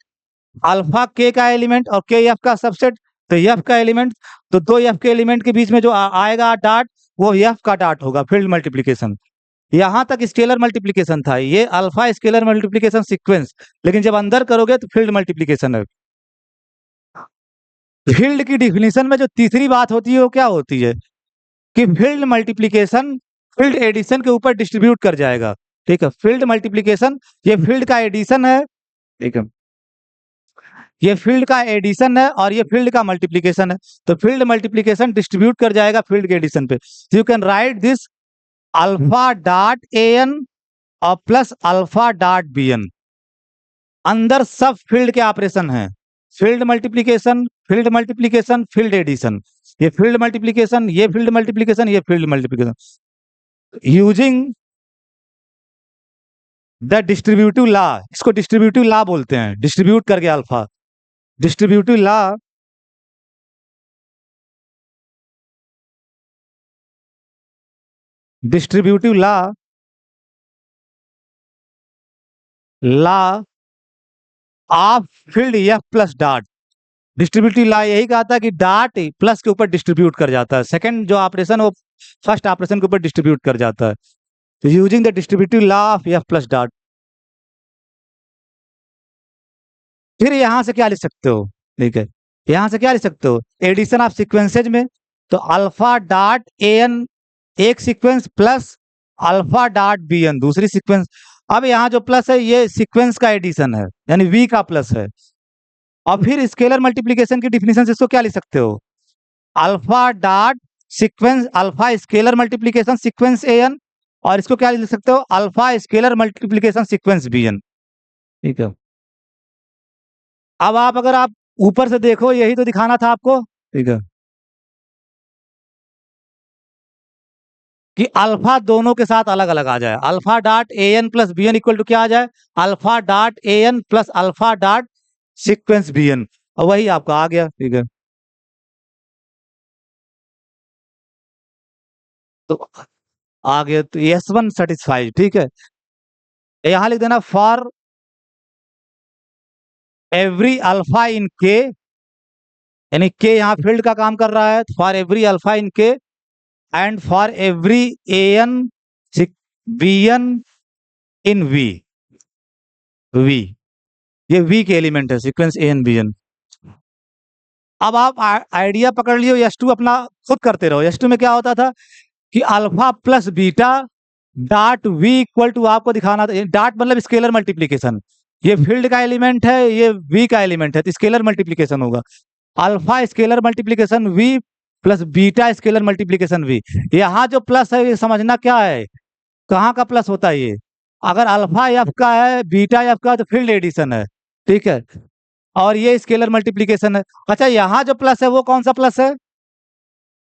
अल्फा K का एलिमेंट और K एफ का सबसेट, तो एफ का एलिमेंट, तो दो एफ के एलिमेंट के बीच में जो आएगा डाट वो एफ का डाट होगा, फील्ड मल्टीप्लिकेशन। यहां तक स्केलर मल्टीप्लिकेशन था, ये अल्फा स्केलर मल्टीप्लिकेशन सीक्वेंस, लेकिन जब अंदर करोगे तो फील्ड मल्टीप्लिकेशन है। फील्ड की डिफिनीशन में जो तीसरी बात होती है वो क्या होती है कि फील्ड मल्टीप्लिकेशन फील्ड एडिशन के ऊपर डिस्ट्रीब्यूट कर जाएगा, ठीक है। फील्ड मल्टीप्लिकेशन ये फील्ड का एडिशन है, ठीक है, ये फील्ड का एडिशन है और ये फील्ड का मल्टीप्लिकेशन है। तो फील्ड मल्टीप्लिकेशन डिस्ट्रीब्यूट कर जाएगा फील्ड के एडिशन पे। You can write this alpha dot AN और प्लस अल्फा डॉट BN, अंदर सब फील्ड के ऑपरेशन हैं, field multiplication field multiplication field addition, ये फील्ड मल्टीप्लिकेशन ये फील्ड मल्टीप्लिकेशन ये field multiplication, using the distributive law, इसको डिस्ट्रीब्यूटिव लॉ बोलते हैं, डिस्ट्रीब्यूट करके alpha, distributive law, distributive law, law of field F plus dot. Distributive law यही कहा था कि डॉट प्लस के ऊपर डिस्ट्रीब्यूट कर जाता है, सेकंड जो ऑपरेशन वो फर्स्ट ऑपरेशन के ऊपर डिस्ट्रीब्यूट कर जाता है। तो using the distributive law of F plus dot. फिर यहां से क्या लिख सकते हो, ठीक है, यहां से क्या लिख सकते हो, एडिशन ऑफ सीक्वेंसेज में, तो अल्फा डॉट AN एक sequence plus alpha dot BN दूसरी सीक्वेंस। अब यहाँ जो प्लस है ये सीक्वेंस का एडिशन है, यानी V का प्लस है। और फिर स्केलर मल्टीप्लिकेशन की डिफिनेशन से इसको क्या लिख सकते हो, alpha dot sequence alpha scalar multiplication sequence AN, और इसको क्या लिख सकते हो, alpha scalar multiplication sequence BN, ठीक है। अब आप अगर आप ऊपर से देखो यही तो दिखाना था आपको, ठीक है, कि अल्फा दोनों के साथ अलग अलग आ जाए, alpha dot AN plus BN equal to क्या आ जाए, alpha dot AN plus alpha dot sequence BN, और वही आपका आ गया, ठीक है। तो आगे तो S1 सेटिस्फाइड, ठीक है। यहां लिख देना फॉर एवरी अल्फा इन के, यानी के यहाँ फील्ड का काम कर रहा है, for every alpha in K and for every n bn in V, ये वी के एलिमेंट है, सीक्वेंस एन bn। अब आप आइडिया पकड़ लियो, S2 अपना खुद करते रहो। S2 में क्या होता था कि alpha plus beta dot V equal to, आपको दिखाना था, डॉट मतलब स्केलर मल्टीप्लीकेशन, ये फील्ड का एलिमेंट है, ये वी का एलिमेंट है, तो स्केलर मल्टीप्लीकेशन होगा। Alpha scalar multiplication V plus beta scalar multiplication V. यहाँ जो प्लस है ये समझना क्या है, कहाँ का प्लस होता है ये। अगर अल्फा एफ का है, बीटा एफ का है, तो फील्ड एडिशन है, ठीक है, और ये स्केलर मल्टीप्लीकेशन है। अच्छा, यहाँ जो प्लस है वो कौन सा प्लस है,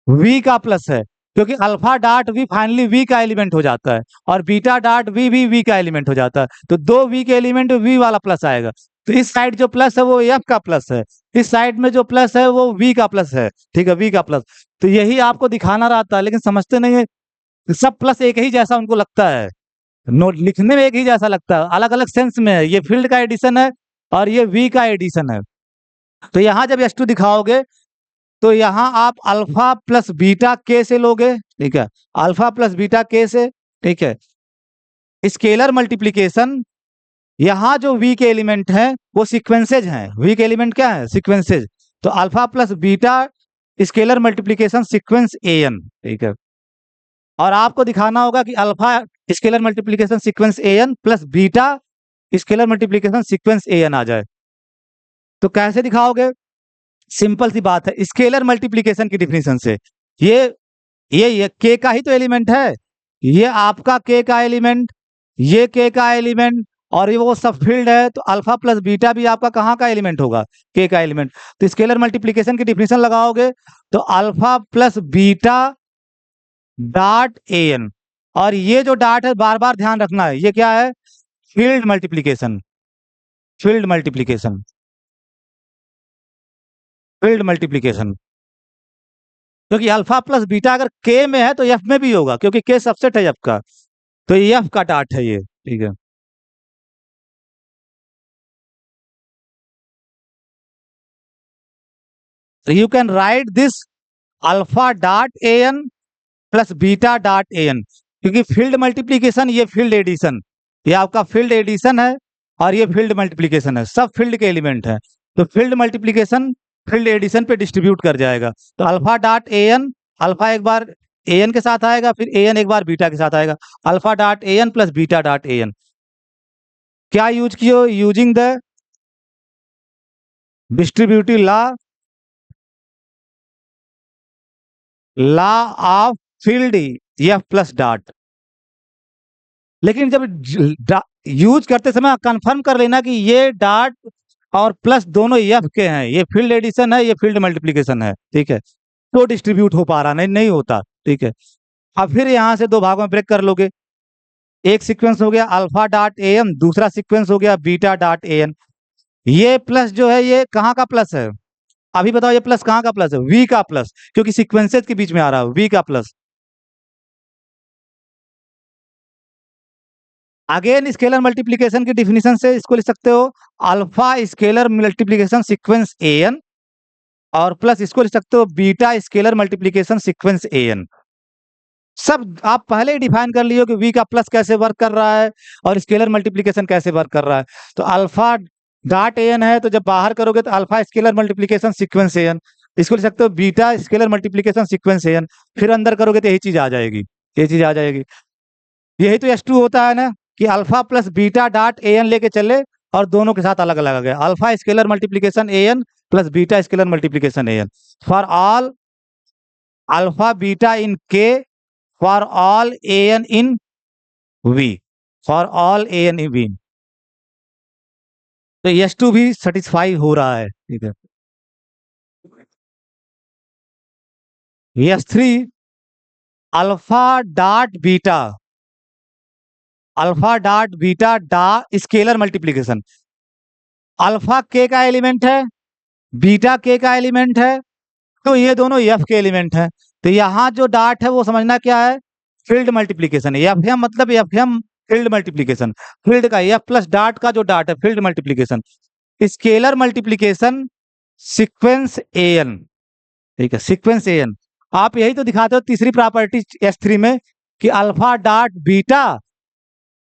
वी का प्लस है, क्योंकि alpha dot V finally V का एलिमेंट हो जाता है और बीटा डॉट वी भी वी का एलिमेंट हो जाता है, तो दो वी के एलिमेंट वी वाला प्लस आएगा। तो इस साइड जो प्लस है वो एफ का प्लस है, इस साइड में जो प्लस है वो वी का प्लस है, ठीक है, वी का प्लस। तो यही आपको दिखाना रहता है, लेकिन समझते नहीं है, सब प्लस एक ही जैसा उनको लगता है, नोट लिखने में एक ही जैसा लगता है, अलग अलग सेंस में है। ये फील्ड का एडिशन है और ये वी का एडिशन है। तो यहाँ जब S2 दिखाओगे तो यहाँ आप अल्फा प्लस बीटा के से लोगे, ठीक है, अल्फा प्लस बीटा के से, ठीक है। स्केलर मल्टीप्लीकेशन, यहाँ जो वी के एलिमेंट हैं वो सीक्वेंसेज हैं, वी के एलिमेंट क्या है, सीक्वेंसेज। तो alpha plus beta scalar multiplication sequence N, ठीक है। और आपको दिखाना होगा कि alpha scalar multiplication sequence N plus beta scalar multiplication sequence N आ जाए। तो कैसे दिखाओगे, सिंपल सी बात है, स्केलर मल्टीप्लीकेशन की डिफिनीशन से। ये के का ही तो एलिमेंट है, ये आपका के का एलिमेंट, ये के का एलिमेंट, और ये वो सब फील्ड है, तो अल्फा प्लस बीटा भी आपका कहाँ का एलिमेंट होगा, के का एलिमेंट। तो स्केलर मल्टीप्लीकेशन की डिफिनीशन लगाओगे तो alpha plus beta dot N, और ये जो डॉट है बार बार ध्यान रखना है, ये क्या है, field multiplication, field multiplication, field multiplication. क्योंकि अल्फा प्लस बीटा अगर के में है तो एफ में भी होगा, क्योंकि के सबसेट है एफ का, तो ये एफ का डॉट है ये, ठीक है। So you can write this alpha dot an plus beta dot an, क्योंकि फील्ड मल्टीप्लीकेशन, ये फील्ड एडिशन, ये आपका फील्ड एडिशन है और ये फील्ड मल्टीप्लीकेशन है, सब फील्ड के एलिमेंट है। तो फील्ड मल्टीप्लीकेशन फील्ड एडिशन पे डिस्ट्रीब्यूट कर जाएगा। तो अल्फा डॉट an, अल्फा एक बार an के साथ आएगा, फिर an एक बार बीटा के साथ आएगा, alpha dot an plus beta dot an। क्या यूज किया, using the distributive law of field F plus dot. लेकिन जब यूज करते समय कंफर्म कर लेना कि ये डॉट और प्लस दोनों एफ के हैं, ये फील्ड एडिशन है, ये फील्ड मल्टीप्लीकेशन है, ठीक है, तो डिस्ट्रीब्यूट हो पा रहा, नहीं नहीं होता, ठीक है। अब फिर यहाँ से दो भागों में ब्रेक कर लोगे, एक सीक्वेंस हो गया अल्फा डॉट एन, दूसरा सीक्वेंस हो गया बीटा डॉट एन। ये प्लस जो है ये कहाँ का प्लस है, अभी बताओ, ये प्लस कहाँ का प्लस है, वी का प्लस, क्योंकि सीक्वेंसेस के बीच में आ रहा है, वी का प्लस। अगेन स्केलर मल्टीप्लीकेशन की डिफिनीशन से इसको लिख सकते हो, alpha scalar multiplication sequence n, और प्लस इसको लिख सकते हो beta scalar multiplication sequence n. सब आप पहले ही डिफाइन कर लियो कि वी का प्लस कैसे वर्क कर रहा है और स्केलर मल्टीप्लीकेशन कैसे वर्क कर रहा है। तो अल्फा डॉट एन है, तो जब बाहर करोगे तो alpha scalar multiplication sequence n, इसको लिख सकते हो beta scalar multiplication sequence N, फिर अंदर करोगे तो यही चीज आ जाएगी, ये चीज आ जाएगी। यही तो S2 होता है ना, कि alpha plus beta dot n लेके चले और दोनों के साथ अलग अलग आ गया, alpha scalar multiplication N plus beta scalar multiplication N for all alpha beta in K, for all N in V, for all N in V. तो S2 भी सेटिस्फाई हो रहा है, ठीक है। S3 alpha dot beta, alpha dot beta डा scalar multiplication, alpha K का element है, बीटा के का एलिमेंट है, तो ये दोनों एफ के एलिमेंट है। तो यहाँ जो डॉट है वो समझना क्या है, फील्ड मल्टीप्लीकेशन, एफ एम मतलब F M field multiplication, field का एफ प्लस डाट का जो डाट है field multiplication. Scalar multiplication sequence A N, ठीक है, सीक्वेंस ए एन। आप यही तो दिखाते हो तीसरी प्रॉपर्टी S3 में कि alpha dot beta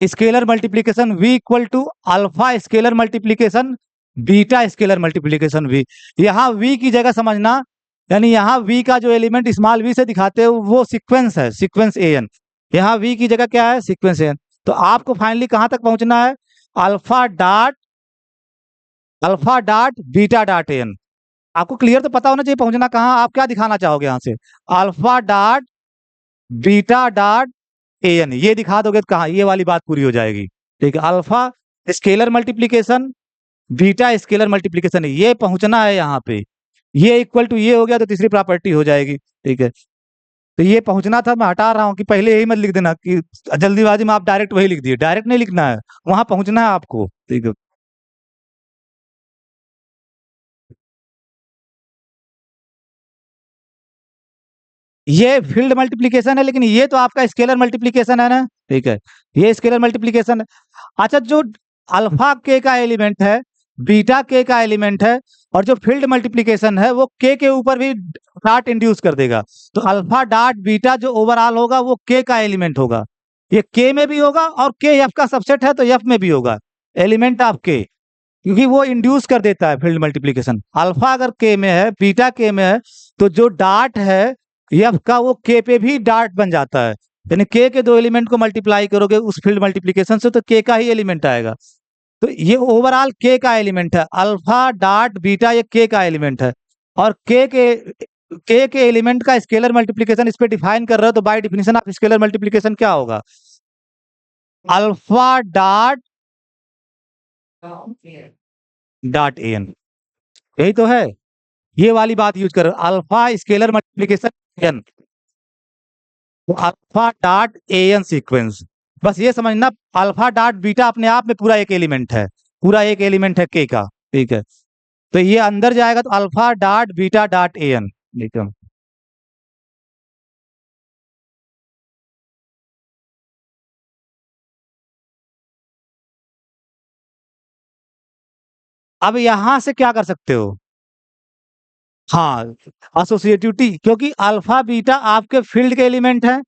scalar multiplication V equal to alpha scalar multiplication beta scalar multiplication V. यहाँ वी की जगह समझना, यानी यहाँ वी का जो एलिमेंट स्मॉल वी से दिखाते हो वो सीक्वेंस है, सीक्वेंस ए एन। यहाँ वी की जगह क्या है, सीक्वेंस ए एन। तो आपको फाइनली कहाँ तक पहुंचना है, अल्फा डॉट बीटा डॉट ए एन। आपको क्लियर तो पता होना चाहिए पहुंचना कहाँ, आप क्या दिखाना चाहोगे यहाँ से, अल्फा डॉट बीटा डॉट ए एन, ये दिखा दोगे तो कहाँ ये वाली बात पूरी हो जाएगी। ठीक है, alpha scalar multiplication beta scalar multiplication, ये पहुंचना है यहाँ पे, ये इक्वल टू ये हो गया तो तीसरी प्रॉपर्टी हो जाएगी। ठीक है, तो ये पहुंचना था, मैं हटा रहा हूँ कि पहले यही मत लिख देना कि जल्दीबाजी में आप डायरेक्ट वही लिख दिए, डायरेक्ट नहीं लिखना है, वहां पहुंचना है आपको। ठीक है, ये फील्ड मल्टीप्लीकेशन है, लेकिन ये तो आपका स्केलर मल्टीप्लीकेशन है ना। ठीक है, ये स्केलर मल्टीप्लीकेशन है। अच्छा, जो अल्फा के का एलिमेंट है, बीटा के का एलिमेंट है, और जो फील्ड मल्टीप्लीकेशन है वो के ऊपर भी डॉट इंड्यूस कर देगा, तो अल्फा डॉट बीटा जो ओवरऑल होगा वो के का एलिमेंट होगा। ये के में भी होगा और के एफ का सबसेट है तो एफ में भी होगा, एलिमेंट ऑफ के, क्योंकि वो इंड्यूस कर देता है फील्ड मल्टीप्लीकेशन। अल्फा अगर के में है, बीटा के में है, तो जो डॉट है एफ का वो के पे भी डॉट बन जाता है, यानी के दो एलिमेंट को मल्टीप्लाई करोगे उस फील्ड मल्टीप्लीकेशन से तो के का ही एलिमेंट आएगा। तो ये ओवरऑल के का एलिमेंट है, अल्फा डॉट बीटा ये के का एलिमेंट है, और के एलिमेंट का स्केलर मल्टीप्लीकेशन इस पे डिफाइन कर रहे हो, तो by definition of scalar multiplication क्या होगा, अल्फा डॉट डॉट एन, यही तो है, ये वाली बात यूज कर, अल्फा स्केलर मल्टीप्लीकेशन एन, तो अल्फा डॉट ए एन सीक्वेंस। बस ये समझना अल्फा डॉट बीटा अपने आप में पूरा एक एलिमेंट है, पूरा एक एलिमेंट है के का। ठीक है, तो ये अंदर जाएगा तो alpha dot beta dot A N. ठीक है, अब यहां से क्या कर सकते हो, हाँ, एसोसिएटिविटी, क्योंकि अल्फा बीटा आपके फील्ड के एलिमेंट है।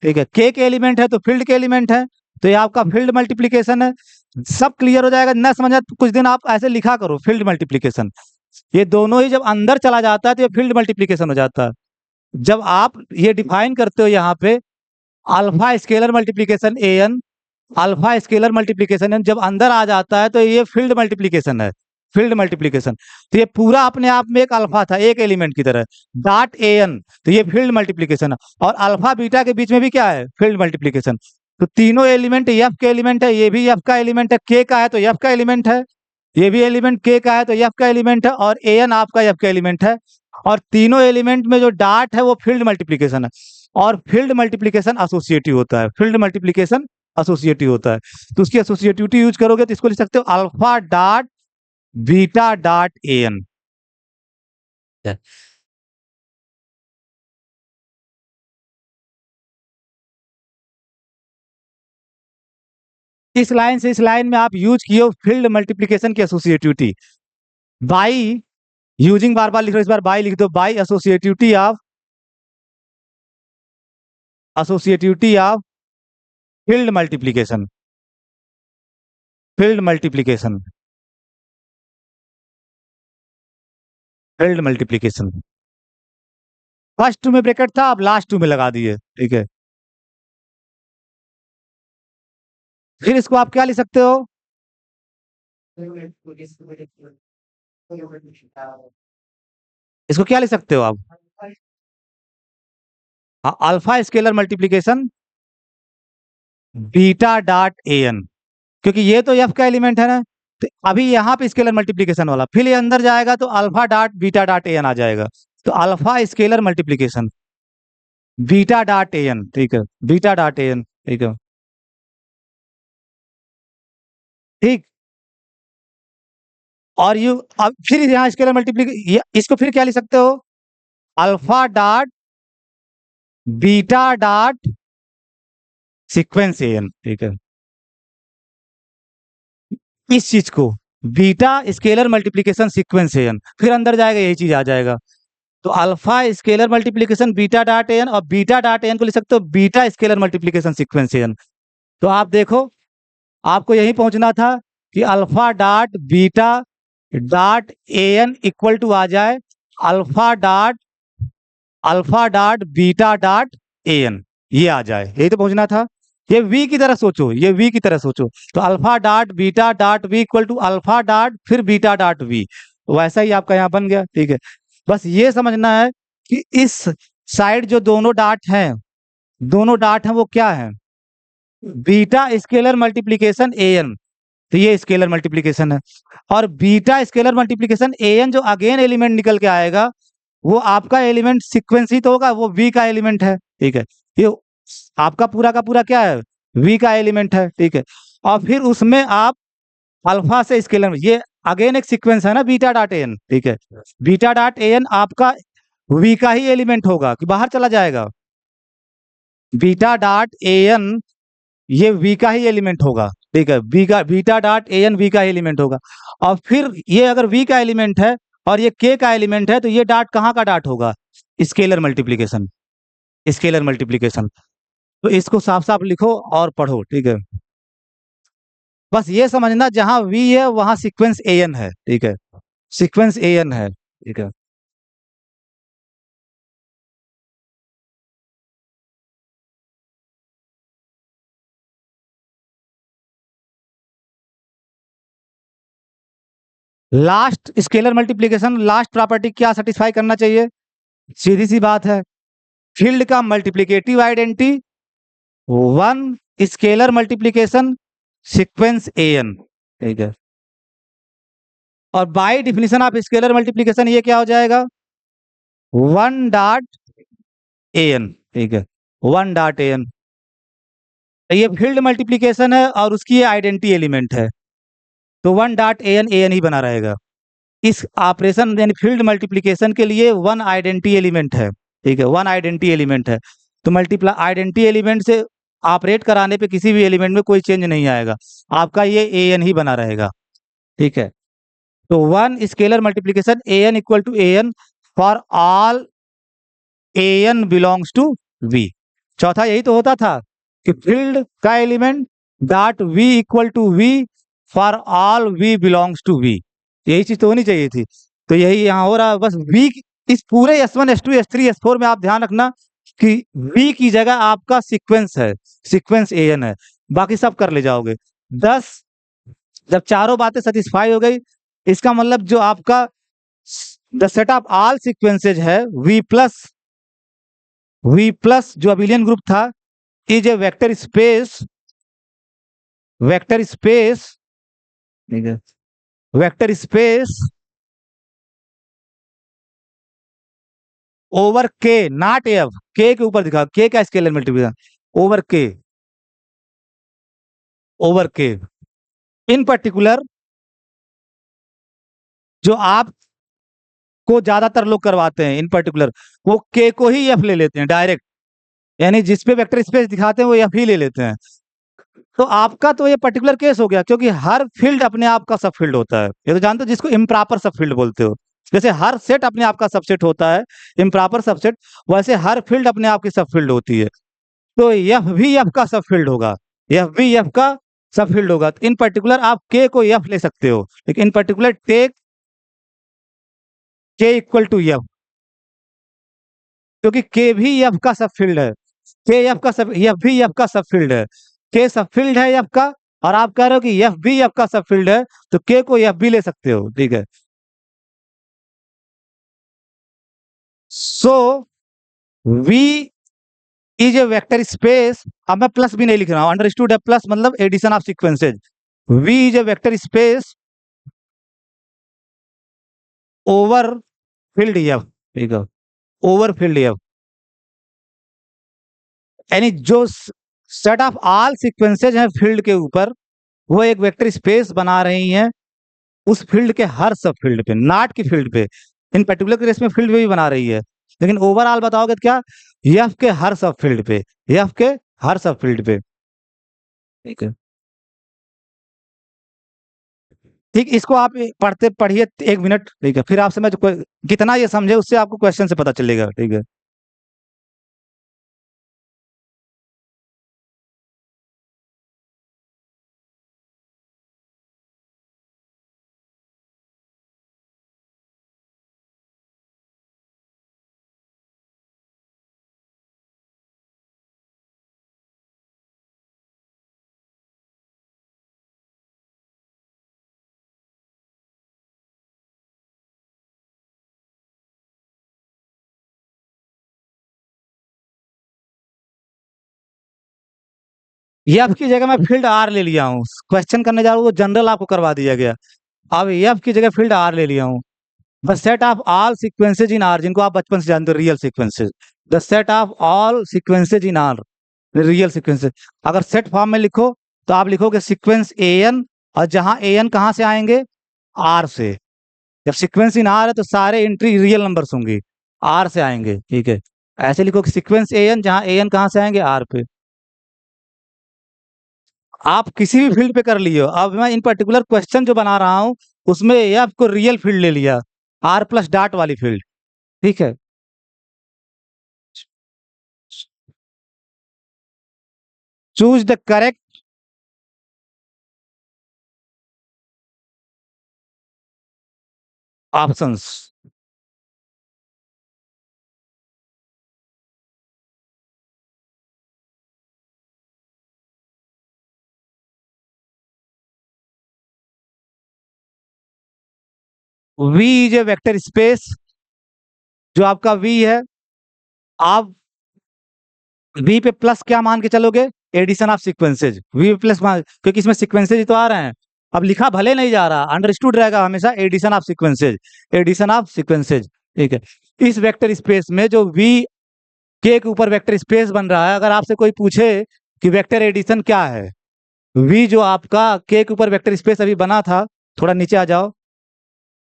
ठीक है, के एलिमेंट है तो फील्ड के एलिमेंट है, तो ये आपका फील्ड मल्टीप्लीकेशन है। सब क्लियर हो जाएगा, ना समझा तो कुछ दिन आप ऐसे लिखा करो फील्ड मल्टीप्लीकेशन, ये दोनों ही जब अंदर चला जाता है तो ये फील्ड मल्टीप्लीकेशन हो जाता है। जब आप ये डिफाइन करते हो यहाँ पे alpha scalar multiplication A N, alpha scalar multiplication N, जब अंदर आ जाता है तो ये फील्ड मल्टीप्लीकेशन है, फील्ड मल्टीप्लीकेशन। तो ये पूरा अपने आप में एक अल्फा था, एक एलिमेंट की तरह, डॉट ए एन, तो ये फील्ड मल्टीप्लीकेशन है, और अल्फा बीटा के बीच में भी क्या है, फील्ड मल्टीप्लीकेशन। तो तीनों एलिमेंट एफ के एलिमेंट है, ये भी एफ का एलिमेंट है, के का है तो एफ का एलिमेंट है, ये भी एलिमेंट के का है तो एफ का एलिमेंट है, और ए एन आपका एफ का एलिमेंट है, और तीनों एलिमेंट में जो डॉट है वो फील्ड मल्टीप्लीकेशन है, और फील्ड मल्टीप्लीकेशन एसोसिएटिव होता है, फील्ड मल्टीप्लीकेशन एसोसिएटिव होता है। तो उसकी एसोसिएटिविटी यूज करोगे तो इसको लिख सकते हो अल्फा डॉट बीटा डॉट ए एन। इस लाइन से इस लाइन में आप यूज किए हो फील्ड मल्टीप्लीकेशन की एसोसिएटिविटी बाई यूजिंग, बार बार लिख रहे हो, इस बार बाई लिख दो, by associativity of field multiplication, field multiplication, field multiplication. First two में ब्रैकेट था, अब लास्ट टू में लगा दिए। ठीक है, फिर इसको आप क्या लिख सकते हो, इसको क्या लिख सकते हो आप, alpha scalar multiplication beta dot ए एन, क्योंकि ये तो एफ का एलिमेंट है ना, तो अभी यहाँ पे स्केलर मल्टीप्लीकेशन वाला, फिर ये अंदर जाएगा तो अल्फा डॉट बीटा डॉट ए एन आ जाएगा, तो alpha scalar multiplication beta dot A N. ठीक है, बीटा डॉट ए एन। ठीक है, ठीक, और यू अब फिर यहाँ स्केलर मल्टीप्लीकेशन, इसको फिर क्या लिख सकते हो, alpha dot beta dot sequence N, ठीक है। इस चीज को beta scalar multiplication sequence N, फिर अंदर जाएगा यही चीज आ जाएगा। तो alpha scalar multiplication beta dot N, और बीटा डॉट एन को लिख सकते हो beta scalar multiplication sequence N. तो आप देखो, आपको यही पहुंचना था कि alpha dot beta dot N equal to आ जाए alpha dot beta dot N, ये आ जाए, यही तो पहुंचना था। ये वी की तरह सोचो, ये वी की तरह सोचो। तो alpha dot beta dot V equal to alpha dot फिर बीटा डॉट वी, वैसा ही आपका यहाँ बन गया, ठीक है। बस ये समझना है कि इस साइड जो दोनों डाट हैं वो क्या है, बीटा स्केलर मल्टीप्लीकेशन ए एन, तो ये स्केलर मल्टीप्लीकेशन है। और बीटा स्केलर मल्टीप्लीकेशन ए एन जो अगेन एलिमेंट निकल के आएगा, वो आपका एलिमेंट सीक्वेंस ही तो होगा, वो वी का एलिमेंट है, ठीक है। ये आपका पूरा का पूरा क्या है, वी का एलिमेंट है, ठीक है। और फिर उसमें आप अल्फा से स्केलर, ये अगेन एक सीक्वेंस है ना बीटा डॉट एन, ठीक है। बीटा डॉट एन आपका वी का ही एलिमेंट होगा कि बाहर चला जाएगा, बीटा डॉट एन ये वी का ही एलिमेंट होगा, ठीक है। बीटा डॉट एन वी का एलिमेंट होगा। और फिर ये अगर वी का एलिमेंट है और ये के का एलिमेंट है, तो ये डॉट कहाँ का डॉट होगा, स्केलर मल्टीप्लीकेशन, स्केलर मल्टीप्लीकेशन। तो इसको साफ साफ लिखो और पढ़ो, ठीक है। बस ये समझना जहां वी है वहां सीक्वेंस ए एन है, ठीक है, सीक्वेंस ए एन है, ठीक है। Last scalar multiplication last property क्या सेटिस्फाई करना चाहिए, सीधी सी बात है, फील्ड का multiplicative identity, one scalar multiplication sequence A N, ठीक है। और by definition of scalar multiplication ये क्या हो जाएगा, वन डॉट ए एन, ठीक है, वन डॉट ए एन। ये फील्ड मल्टीप्लीकेशन है और उसकी ये आइडेंटिटी एलिमेंट है, तो वन डॉट ए एन ही बना रहेगा। इस ऑपरेशन यानी फील्ड मल्टीप्लीकेशन के लिए वन आइडेंटिटी एलिमेंट है, ठीक है, वन आइडेंटिटी एलिमेंट है। तो मल्टीप्लाई आइडेंटिटी एलिमेंट से ऑपरेट कराने पे किसी भी एलिमेंट में कोई चेंज नहीं आएगा, आपका ये ए एन ही बना रहेगा, ठीक है। तो one scalar multiplication A n equal to A n for all a N belongs to V. चौथा यही तो होता था कि फील्ड का element dot V equal to V for all V belongs to V, यही चीज तो होनी चाहिए थी। तो यही यहाँ हो रहा है, बस वी इस पूरे S1 S2 S3 S4 में आप ध्यान रखना कि वी की जगह आपका सीक्वेंस है, सीक्वेंस ए एन है, बाकी सब कर ले जाओगे। 10 जब चारों बातें सेटिस्फाई हो गई, इसका मतलब जो आपका the set of all sequences है वी प्लस जो अबिलियन ग्रुप था इज ए वेक्टर स्पेस, ठीक है, वेक्टर स्पेस ओवर के नॉट एफ, के ऊपर दिखा, के का स्केलर मल्टीप्लीकेशन ओवर के इन पर्टिकुलर, जो आप को ज्यादातर लोग करवाते हैं इन पर्टिकुलर, वो के को ही एफ ले लेते हैं डायरेक्ट, यानी जिसपे वेक्टर स्पेस दिखाते हैं वो एफ ही ले लेते हैं। तो आपका तो ये पर्टिकुलर केस हो गया, क्योंकि हर फील्ड अपने आप का सब फील्ड होता है, ये तो जानते हो, जिसको इम्प्रॉपर सब फील्ड बोलते हो। जैसे हर सेट अपने आप का सबसेट होता है, इम्प्रॉपर सबसेट, वैसे हर फील्ड अपने आप की सब फील्ड होती है। तो एफ भी एफ का सब फील्ड होगा, एफ भी एफ का सब फील्ड होगा। तो इन पर्टिकुलर आप के को एफ ले सकते हो, लेकिन इन पर्टिकुलर टेक के इक्वल टू एफ, क्योंकि के भी एफ का सब फील्ड है, के एफ का सब, एफ भी एफ का सब फील्ड है, के सब फील्ड है एफ का, और आप कह रहे हो कि एफ भी एफ का सब फील्ड है, तो के को एफ भी ले सकते हो, ठीक है। So V is a vector space, अब मैं प्लस भी नहीं लिख रहा हूं, अंडरस्टूड है, प्लस मतलब addition of sequences. V is a vector space over field F, ठीक है, ओवर फील्ड एफ, यानी जो सेट ऑफ ऑल सीक्वेंसेज हैं फील्ड के ऊपर, वो एक वेक्टर स्पेस बना रही हैं उस फील्ड के हर सब फील्ड पे, नॉट की फील्ड पे, इन पर्टिकुलर केस में फील्ड पे भी बना रही है, लेकिन ओवरऑल बताओगे तो क्या, एफ के हर सब फील्ड पे, एफ के हर सब फील्ड पे। ठीक है। ठीक, इसको आप पढ़ते पढ़िए 1 मिनट, ठीक है, फिर आपसे मैं कितना ये समझे उससे आपको क्वेश्चन से पता चलेगा, ठीक है। एफ की जगह मैं फील्ड आर ले लिया हूँ, क्वेश्चन करने जा रहा हूँ वो जनरल आपको करवा दिया गया। अब एफ की जगह फील्ड आर ले लिया हूँ। The set of all sequences in are, जिनको आप बचपन से जानते हो, real sequences. The set of all sequences in are, real sequences. अगर सेट फॉर्म में लिखो तो आप लिखोगे सीक्वेंस ए एन, और जहां ए एन कहां से आएंगे, आर से। जब सीक्वेंस इन आर है तो सारे एंट्री रियल नंबर्स होंगे, आर से आएंगे, ठीक है। ऐसे लिखो कि सीक्वेंस ए एन, जहां ए एन कहां से आएंगे, आर पे। आप किसी भी फील्ड पे कर लियो, अब मैं इन पर्टिकुलर क्वेश्चन जो बना रहा हूं उसमें ये आपको रियल फील्ड ले लिया, आर प्लस डॉट वाली फील्ड, ठीक है। Choose the correct options. V is a vector space, जो आपका वी है, आप वी पे प्लस क्या मान के चलोगे, एडिशन ऑफ सीक्वेंसेज, वी पे प्लस मान, क्योंकि इसमें सीक्वेंसेज ही तो आ रहे हैं। अब लिखा भले नहीं जा रहा, अंडरस्टूड रहेगा हमेशा, addition of sequences, addition of sequences, ठीक है। इस वेक्टर स्पेस में जो वी के ऊपर वेक्टर स्पेस बन रहा है, अगर आपसे कोई पूछे कि वेक्टर एडिशन क्या है, वी जो आपका के ऊपर वेक्टर स्पेस अभी बना था, थोड़ा नीचे आ जाओ,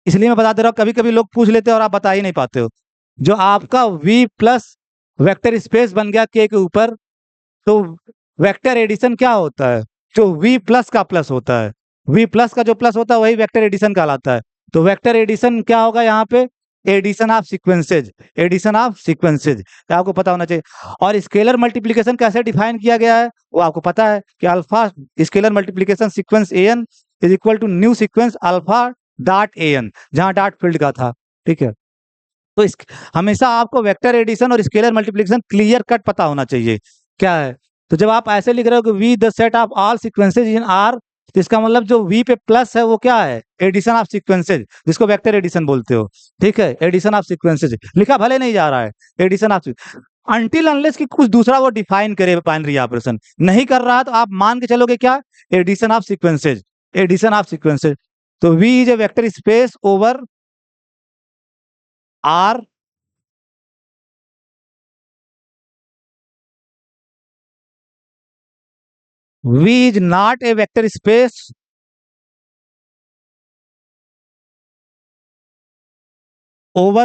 इसलिए मैं बता दे रहा हूँ, कभी कभी लोग पूछ लेते हो और आप बता ही नहीं पाते हो। जो आपका वी प्लस वेक्टर स्पेस बन गया के ऊपर, तो वेक्टर एडिशन क्या होता है, जो वी प्लस का प्लस होता है, वी प्लस का जो प्लस होता है वही वेक्टर एडिशन कहलाता है। तो वेक्टर एडिशन क्या होगा यहाँ पे, addition of sequences, addition of sequences, आपको पता होना चाहिए। और स्केलर मल्टीप्लिकेशन कैसे डिफाइन किया गया है वो आपको पता है कि alpha scalar multiplication sequence A n is equal to new sequence alpha dot A n, जहां डॉट फील्ड का था, ठीक है। तो इस हमेशा आपको वेक्टर एडिशन और स्केलर मल्टीप्लिकेशन क्लियर कट पता होना चाहिए क्या है। तो जब आप ऐसे लिख रहे हो कि V the set of all sequences in R, तो इसका मतलब जो वी पे प्लस है वो क्या है, एडिशन ऑफ सीक्वेंसेज, जिसको वेक्टर एडिशन बोलते हो, ठीक है। एडिशन ऑफ सीक्वेंसेज लिखा भले नहीं जा रहा है, एडिशन ऑफ, अनटिल अनलेस कि कुछ दूसरा वो डिफाइन करे बाइनरी ऑपरेशन नहीं कर रहा है, तो आप मान के चलोगे क्या, addition of sequences, addition of sequences. तो V is a vector space over R, V is not a vector space over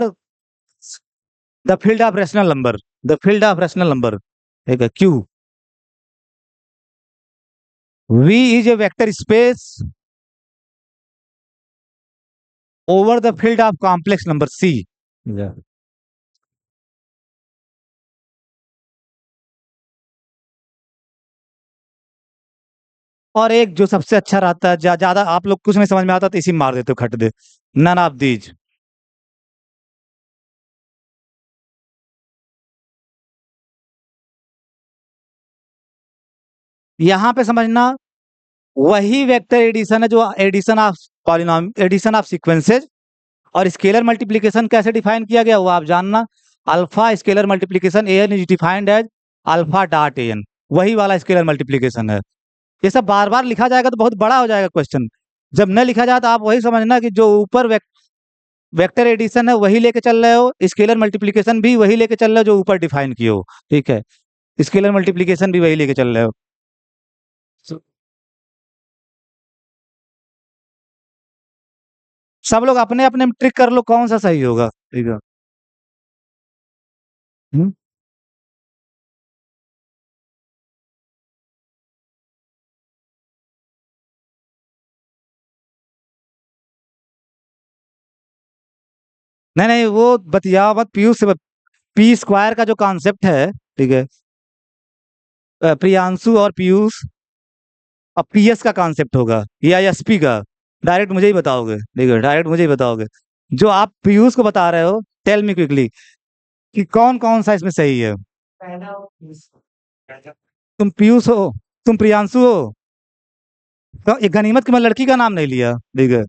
the field of rational number, the field of rational number, ठीक है, Q। V is a vector space over the field of complex number C। Yeah। और एक जो सबसे अच्छा रहता है, ज्यादा आप लोग कुछ नहीं समझ में आता तो इसी में मार देते हो खट दे, नन ऑफ दीज। यहां पे समझना, वही वेक्टर एडिशन है जो addition of polynom, addition of sequences. और स्केलर मल्टीप्लिकेशन कैसे डिफाइन किया गया वो आप जानना, alpha scalar multiplication a n is defined as alpha dot A n, वही वाला स्केलर मल्टीप्लिकेशन है। ये सब बार बार लिखा जाएगा तो बहुत बड़ा हो जाएगा क्वेश्चन, जब न लिखा जाए तो आप वही समझना कि जो ऊपर वेक्टर एडिशन है वही लेके चल रहे हो, स्केलर मल्टीप्लिकेशन भी वही लेके चल रहे हो जो ऊपर डिफाइन किए हो, ठीक है। स्केलर मल्टीप्लिकेशन भी वही लेके चल रहे हो। So, सब लोग अपने अपने ट्रिक कर लो कौन सा सही होगा, ठीक है। हम्म? नहीं नहीं, वो बतिया मत पीयूष से। पी स्क्वायर का जो कॉन्सेप्ट है, ठीक है, प्रियांशु और पीयूष, अब पीएस का कॉन्सेप्ट होगा या एसपी का, डायरेक्ट मुझे ही बताओगे, ठीक है, डायरेक्ट मुझे ही बताओगे। जो आप पीयूष को बता रहे हो, टेल मी क्विकली कि कौन कौन सा इसमें सही है। तुम पीयूष हो, तुम प्रियांशु हो, तो एक गनीमत की मैं लड़की का नाम नहीं लिया, ठीक है,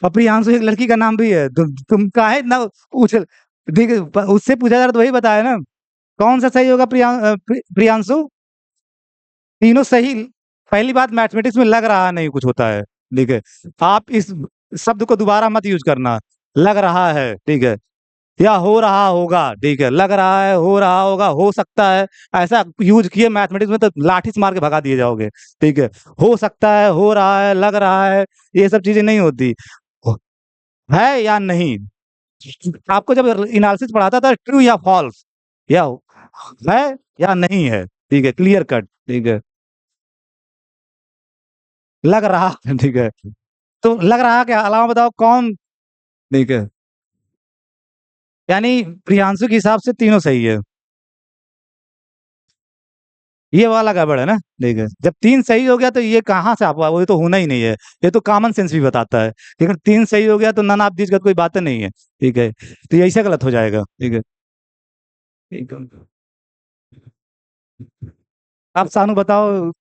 और प्रियांशु एक लड़की का नाम भी है। तुम काहे इतना पूछ, ठीक है, उससे पूछा जा रहा तो वही बताया ना। कौन सा सही होगा प्रियांशु? तीनों सही। पहली बात, मैथमेटिक्स में लग रहा नहीं कुछ होता है, ठीक है, आप इस शब्द को दोबारा मत यूज करना। लग रहा है, ठीक है, या हो रहा होगा, ठीक है, लग रहा है, हो रहा होगा, हो सकता है, ऐसा यूज किए मैथमेटिक्स में तो लाठी से मार के भगा दिए जाओगे, ठीक है। हो सकता है, हो रहा है, लग रहा है, ये सब चीजें नहीं होती। है या नहीं, आपको जब एनालिसिस पढ़ाता था, ट्रू या फॉल्स, या है या नहीं है, ठीक है, क्लियर कट, ठीक है। लग रहा है, ठीक है, तो लग रहा के अलावा बताओ कौन, ठीक है, यानी प्रियांशु के हिसाब से तीनों सही है। ये वाला गड़बड़ है ना, ठीक है, जब तीन सही हो गया तो ये कहाँ से आप, वो तो होना ही नहीं है। ये तो कॉमन सेंस भी बताता है, लेकिन तीन सही हो गया तो नन ऑफ दिस का कोई बात नहीं है, ठीक है, तो ये ऐसे गलत हो जाएगा, ठीक है। ठीक है। आप सानू बताओ,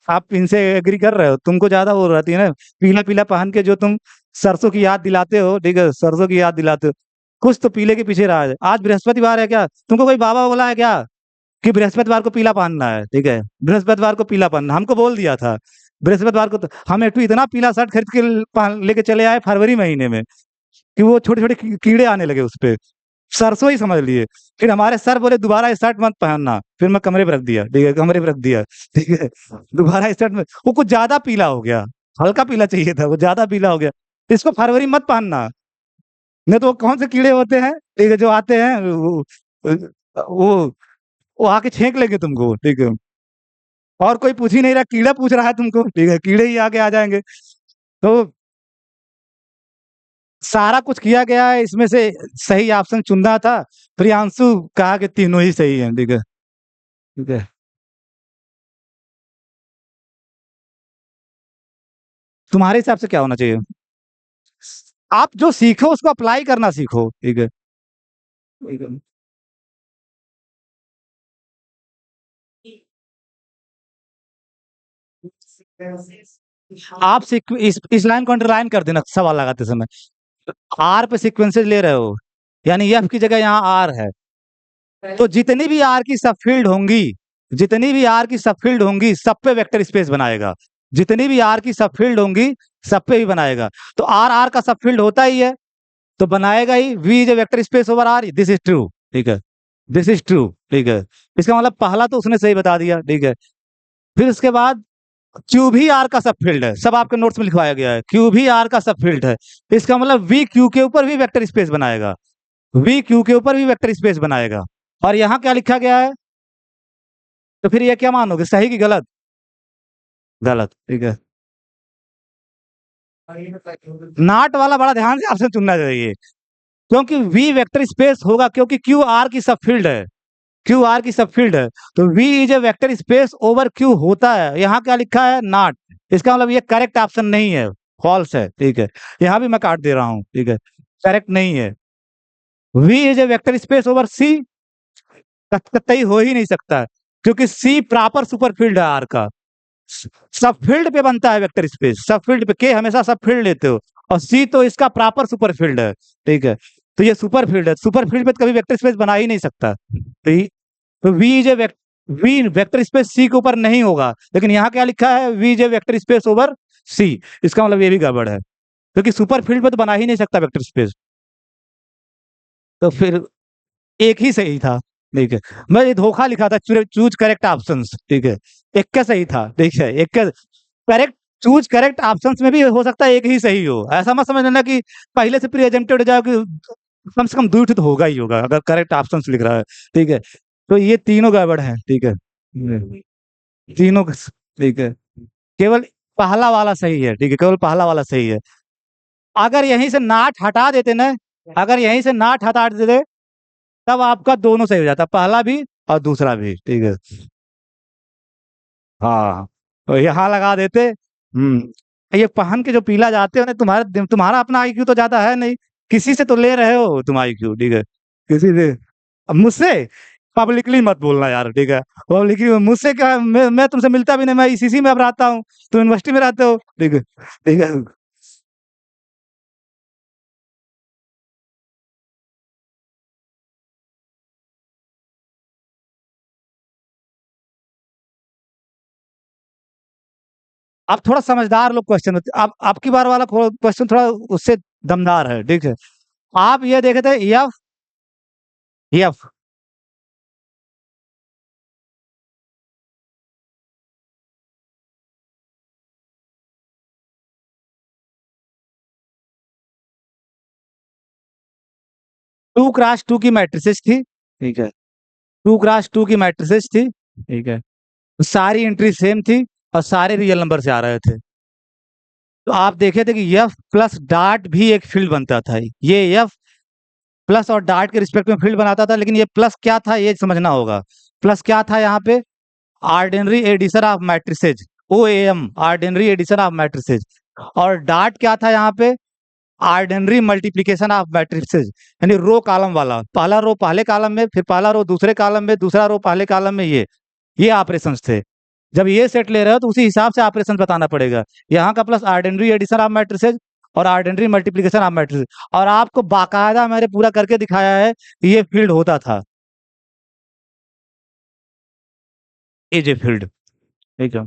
आप इनसे एग्री कर रहे हो? तुमको ज्यादा वो रहती है ना, पीला पीला पहन के जो तुम सरसों की याद दिलाते हो, ठीक है, सरसों की याद दिलाते हो। कुछ तो पीले के पीछे रहा है। आज बृहस्पतिवार है क्या? तुमको कोई बाबा बोला है क्या कि बृहस्पतिवार को पीला पहनना है, ठीक है, बृहस्पतिवार को पीला पहनना? हमको बोल दिया था बृहस्पतिवार को, तो हम एक इतना पीला शर्ट खरीद के लेके चले आए फरवरी महीने में कि वो छोटे छोटे कीड़े आने लगे उस पे, सरसों ही समझ लिए। फिर हमारे सर बोले दोबारा शर्ट मत पहनना, फिर मैं कमरे पे रख दिया, ठीक है, कमरे पे रख दिया, ठीक है। दोबारा शर्ट में वो कुछ ज्यादा पीला हो गया, हल्का पीला चाहिए था, वो ज्यादा पीला हो गया। इसको फरवरी मत पहनना, नहीं तो वो कौन से कीड़े होते हैं, ठीक है, जो आते हैं वो वो आके छेंक लेंगे तुमको, ठीक है। और कोई पूछ ही नहीं रहा, कीड़ा पूछ रहा है तुमको, ठीक है, कीड़े ही आके आ जाएंगे। तो सारा कुछ किया गया है, इसमें से सही ऑप्शन चुनना था। प्रियांशु कहा कि तीनों ही सही हैं, ठीक है, ठीक है। तुम्हारे हिसाब से क्या होना चाहिए? आप जो सीखो उसको अप्लाई करना सीखो, ठीक है, ठीक है। आप इस लाइन को अंडरलाइन कर देना सवाल लगाते समय। आर पे सीक्वेंसेस ले रहे हो, यानी एफ की जगह यहाँ आर है, तो जितनी भी आर की सब फील्ड होंगी, जितनी भी आर की सब फील्ड होंगी, सब पे वेक्टर स्पेस बनाएगा। जितनी भी आर की सब फील्ड होंगी, सब पे ही बनाएगा। तो आर आर का सब फील्ड होता ही है, तो बनाएगा ही। V is a vector space over R, this is true, ठीक है, दिस इज ट्रू, ठीक है। इसका मतलब पहला तो उसने सही बता दिया, ठीक है। फिर उसके बाद क्यू भी आर का सब फील्ड है, सब आपके नोट्स में लिखवाया गया है, क्यू भी आर का सब फील्ड है। इसका मतलब वी क्यू के ऊपर भी वेक्टर स्पेस बनाएगा, वी क्यू के ऊपर भी वेक्टर स्पेस बनाएगा। और यहाँ क्या लिखा गया है, तो फिर ये क्या मानोगे, सही कि गलत? गलत, ठीक है। नॉट वाला बड़ा ध्यान से ऑप्शन चुनना चाहिए, क्योंकि वी वेक्टर स्पेस होगा, क्योंकि क्यू आर की सब फील्ड है, क्यू आर की सब फील्ड है। तो V is a vector space over Q होता है। यहाँ क्या लिखा है, नॉट। इसका मतलब ये करेक्ट ऑप्शन नहीं है, फॉल्स है, ठीक है। यहाँ भी मैं काट दे रहा हूँ, ठीक है, करेक्ट नहीं है। V is a vector space over C, कतई हो ही नहीं सकता है, क्योंकि सी प्रॉपर सुपर फील्ड है आर का। सब फील्ड पे बनता है वेक्टर स्पेस, सब फील्ड पे, के हमेशा सब फील्ड लेते हो, और सी तो इसका प्रॉपर सुपर फील्ड है, ठीक है। तो ये सुपर फील्ड है, सुपर फील्ड पे तो कभी वेक्टर स्पेस बना ही नहीं सकता। तो V is a V vector space C के ऊपर नहीं होगा, लेकिन यहाँ क्या लिखा है, V is a vector space over C. इसका मतलब ये भी गड़बड़ है, क्योंकि सुपर फील्ड पे तो बना ही नहीं सकता वेक्टर स्पेस। तो फिर एक ही सही था, ठीक है। मैं ये धोखा लिखा था, चूज करेक्ट ऑप्शंस, ठीक है, एक का सही था, ठीक है, एक का करेक्ट। चूज करेक्ट ऑप्शंस में भी हो सकता है एक ही सही हो, ऐसा मत समझ लेना कि पहले से प्री एजम्प्टेड हो जाओ कि कम से कम दो तो होगा ही होगा, अगर करेक्ट ऑप्शंस लिख रहा है, ठीक है। तो ये तीनों गड़बड़ है, ठीक है, तीनों ठीक है, केवल पहला वाला सही है, ठीक है, केवल पहला वाला सही है। अगर यहीं से नाट हटा देते ना, अगर यहीं से नाट हटा दे तब आपका दोनों सही हो जाता, पहला भी और दूसरा भी। ठीक है, हाँ, तो यहाँ लगा देते। ये पहन के जो पीला जाते हो ना, तुम्हारा अपना आईक्यू तो ज्यादा है नहीं, किसी से तो ले रहे हो तुम आईक्यू। ठीक है, किसी से। अब मुझसे पब्लिकली मत बोलना यार, ठीक है, पब्लिकली मुझसे क्या, मैं तुमसे मिलता भी नहीं, मैं इसी में अब रहता हूँ, तुम यूनिवर्सिटी में रहते हो। ठीक है, ठीक है। आप थोड़ा समझदार लोग क्वेश्चन होते, आप आपकी बार वाला क्वेश्चन थोड़ा उससे दमदार है। ठीक है, आप ये देखे थे यफ, यफ 2x2 की मैट्रिसेस थी। ठीक है, 2x2 की मैट्रिसेस थी। ठीक है, सारी एंट्री सेम थी और सारे रियल नंबर से आ रहे थे। तो आप देखे थे कि एफ प्लस डार्ट भी एक फील्ड बनता था। ये एफ प्लस और डार्ट के रिस्पेक्ट में फील्ड बनाता था, लेकिन ये प्लस क्या था ये समझना होगा। प्लस क्या था यहाँ पे? Ordinary addition of matrices, O M, ordinary addition of matrices. और डार्ट क्या था यहाँ पे? ऑर्डिनरी मल्टीप्लीकेशन ऑफ मैट्रिसेज, यानी रो कॉलम वाला, पहला रो पहले कॉलम में, फिर पहला रो दूसरे कॉलम में, दूसरा रो पहले कॉलम में। ये ऑपरेशंस थे। जब ये सेट ले रहे हो तो उसी हिसाब से ऑपरेशन बताना पड़ेगा। यहाँ का plus ordinary addition of matrices और ऑर्डिनरी मल्टीप्लिकेशन ऑफ मैट्रिसेज, और आपको बाकायदा मैंने पूरा करके दिखाया है कि ये फील्ड होता था, ये फील्ड। ठीक है,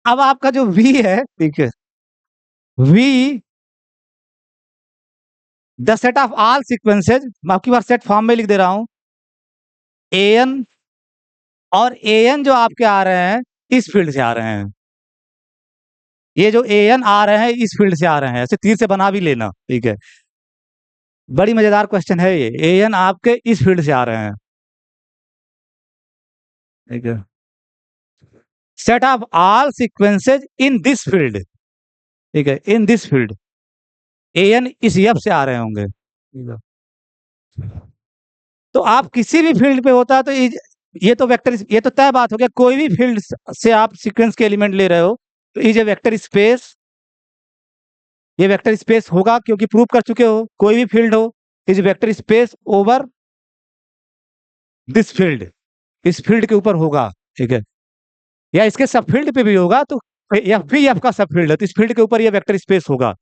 अब आपका जो वी है, ठीक है, V the set of all sequences, मैं आपकी बार सेट फॉर्म में लिख दे रहा हूं, ए एन, और ए एन जो आपके आ रहे हैं इस फील्ड से आ रहे हैं, ये जो ए एन आ रहे हैं इस फील्ड से आ रहे हैं, ऐसे तीर से बना भी लेना। ठीक है, बड़ी मजेदार क्वेश्चन है ये, ए एन आपके इस फील्ड से आ रहे हैं। ठीक है, set of all sequences in this field. ठीक है, in this field a n इस एफ से आ रहे होंगे। ठीक है, तो आप किसी भी फील्ड पे होता है तो ये तो वेक्टर, ये तो तय बात हो गया, कोई भी फील्ड से आप सीक्वेंस के एलिमेंट ले रहे हो तो इज ए वेक्टर स्पेस, ये वेक्टर स्पेस होगा, क्योंकि प्रूव कर चुके हो कोई भी फील्ड हो is vector space over this field, इस फील्ड के ऊपर होगा। ठीक है, या इसके सब फील्ड पे भी होगा, तो एफ भी एफ का सब फील्ड है तो इस फील्ड के ऊपर ये वेक्टर स्पेस होगा,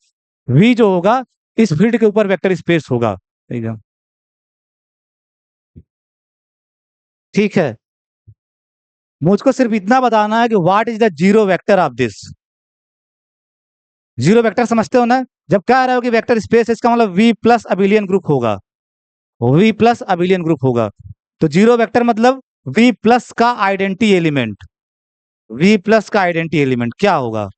वी जो होगा इस फील्ड के ऊपर वेक्टर स्पेस होगा। ठीक है, ठीक है, मुझको सिर्फ इतना बताना है कि what is the zero vector of this. Zero vector समझते हो ना? जब कह रहे हो कि वेक्टर स्पेस है, इसका मतलब वी प्लस अबिलियन ग्रुप होगा, वी प्लस अबिलियन ग्रुप होगा। तो जीरो वेक्टर मतलब वी प्लस का आइडेंटिटी एलिमेंट, वी प्लस का आइडेंटिटी एलिमेंट क्या होगा?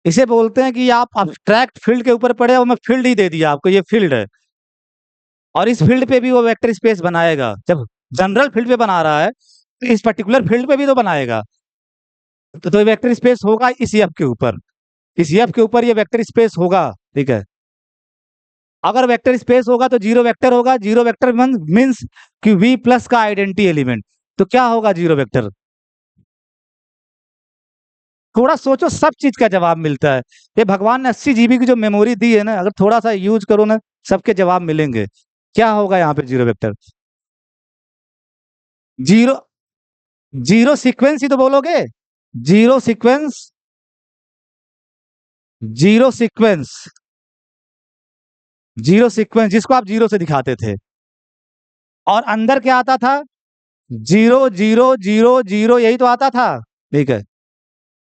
इसे बोलते हैं कि आप अब्स्ट्रैक्ट फील्ड के ऊपर पड़े और मैं फील्ड ही दे दिया आपको, ये फील्ड है, और इस फील्ड पे भी वो वेक्टर स्पेस बनाएगा। जब जनरल फील्ड पे बना रहा है तो इस पर्टिकुलर फील्ड पे भी तो बनाएगा। तो वेक्टर स्पेस होगा इस एफ के ऊपर, इस एफ के ऊपर ये वेक्टर स्पेस होगा। ठीक है, अगर वेक्टर स्पेस होगा तो जीरो वेक्टर होगा, जीरो वेक्टर मीन्स कि वी प्लस का आइडेंटिटी एलिमेंट। तो क्या होगा जीरो वेक्टर? थोड़ा सोचो, सब चीज का जवाब मिलता है। ये भगवान ने 80 GB की जो मेमोरी दी है ना, अगर थोड़ा सा यूज करो ना, सबके जवाब मिलेंगे। क्या होगा यहाँ पे zero vector? Zero, zero sequence ही तो बोलोगे, zero sequence, zero sequence, zero sequence जिसको आप जीरो से दिखाते थे, और अंदर क्या आता था? जीरो जीरो जीरो जीरो, यही तो आता था। ठीक है,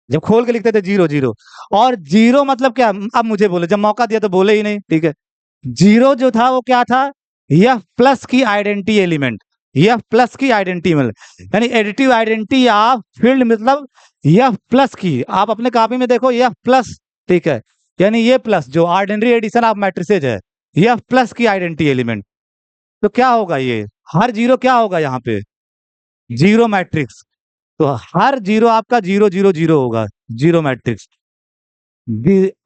जब खोल के लिखते थे जीरो जीरो, और जीरो मतलब क्या? अब मुझे बोले, जब मौका दिया तो बोले ही नहीं। ठीक है, जीरो जो था वो क्या था? यह प्लस की आइडेंटिटी एलिमेंट, यह प्लस की आइडेंटिटी मतलब, यानी एडिटिव आइडेंटिटी ऑफ फील्ड, मतलब यह प्लस की, आप अपने कॉपी में देखो यह प्लस। ठीक है, यानी ये प्लस जो ऑर्डिनरी एडिशन ऑफ मैट्रिसेज है, यह प्लस की आइडेंटिटी एलिमेंट। तो क्या होगा ये? हर जीरो क्या होगा यहाँ पे, जीरो मैट्रिक्स। तो हर जीरो आपका 0 0 0 होगा, जीरो मैट्रिक्स।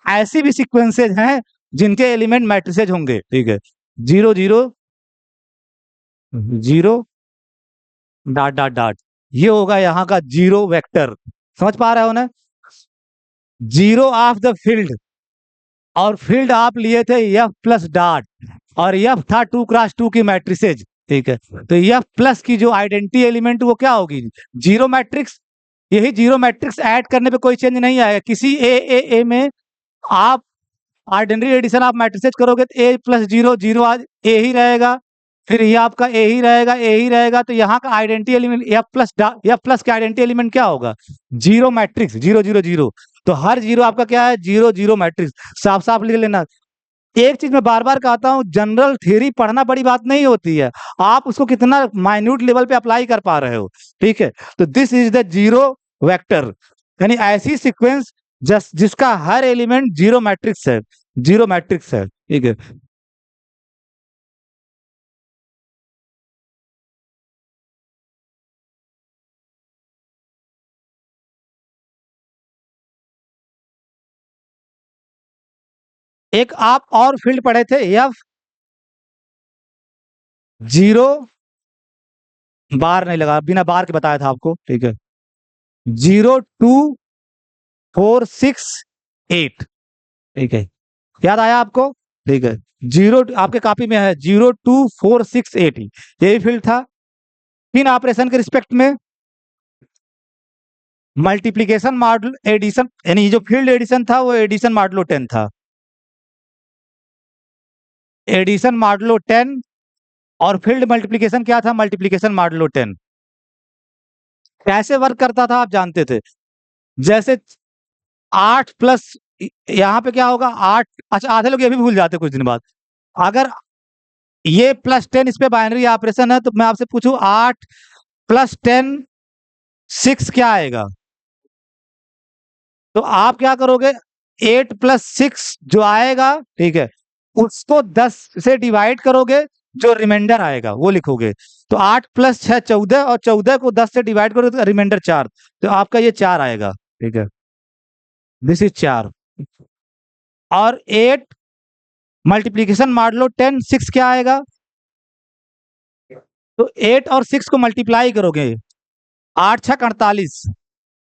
ऐसी भी सीक्वेंसेज हैं जिनके एलिमेंट मैट्रिसेज होंगे, ठीक है, 0 0 0 डॉट डॉट डॉट, ये होगा यहाँ का जीरो वेक्टर। समझ पा रहे हो ना, जीरो ऑफ द फील्ड, और फील्ड आप लिए थे एफ प्लस डॉट, और एफ था 2x2 की मैट्रिसेज, ठीक है। तो एफ प्लस की जो आइडेंटिटी एलिमेंट वो क्या होगी, जीरो मैट्रिक्स। यही जीरो मैट्रिक्स ऐड करने पे कोई चेंज नहीं आएगा किसी ए में। आप ऑर्डिनरी एडिशन आप मैट्रिसेज करोगे तो ए प्लस जीरो, जीरो आज ए ही रहेगा, फिर ये आपका ए ही रहेगा, ए ही रहेगा। तो यहाँ का आइडेंटिटी एलिमेंट एफ प्लस का आइडेंटिटी एलिमेंट क्या होगा, जीरो मैट्रिक्स, 0 0 0। तो हर जीरो आपका क्या है, 0 0 मैट्रिक्स। साफ साफ लिख लेना। एक चीज मैं बार बार कहता हूँ, जनरल थ्योरी पढ़ना बड़ी बात नहीं होती है, आप उसको कितना माइन्यूट लेवल पे अप्लाई कर पा रहे हो, ठीक है। तो this is the zero vector, यानी ऐसी सीक्वेंस जिसका हर एलिमेंट जीरो मैट्रिक्स है, जीरो मैट्रिक्स है, ठीक है। एक आप और फील्ड पढ़े थे, एफ जीरो, बार नहीं लगा, बिना बार के बताया था आपको, ठीक है, 0 2 4 6 8, ठीक है, याद आया आपको, ठीक है। जीरो आपके कॉपी में है, 0 2 4 6 8, यही फील्ड था। किन ऑपरेशन के रिस्पेक्ट में, मल्टीप्लीकेशन मॉडल एडिशन, यानी जो फील्ड एडिशन था वो एडिशन मॉडलो 10 था, एडिशन मॉडलो 10। और फील्ड मल्टीप्लीकेशन क्या था, मल्टीप्लीकेशन मॉडलो 10। कैसे वर्क करता था आप जानते थे, जैसे 8 प्लस, यहाँ पे क्या होगा 8, अच्छा आधे लोग ये भी भूल जाते कुछ दिन बाद। अगर ये +10 इस पे बाइनरी ऑपरेशन है, तो मैं आपसे पूछूं 8 + 10 6 क्या आएगा, तो आप क्या करोगे, 8 + 6 जो आएगा, ठीक है, उसको 10 से डिवाइड करोगे, जो रिमाइंडर आएगा वो लिखोगे। तो 8 + 6 14, और 14 को 10 से डिवाइड करोगे तो रिमाइंडर 4, तो आपका ये 4 आएगा, ठीक है, दिस इज 4। और 8 मल्टीप्लीकेशन मॉडलो 10 6 क्या आएगा, तो 8 और 6 को मल्टीप्लाई करोगे, 8 6 48,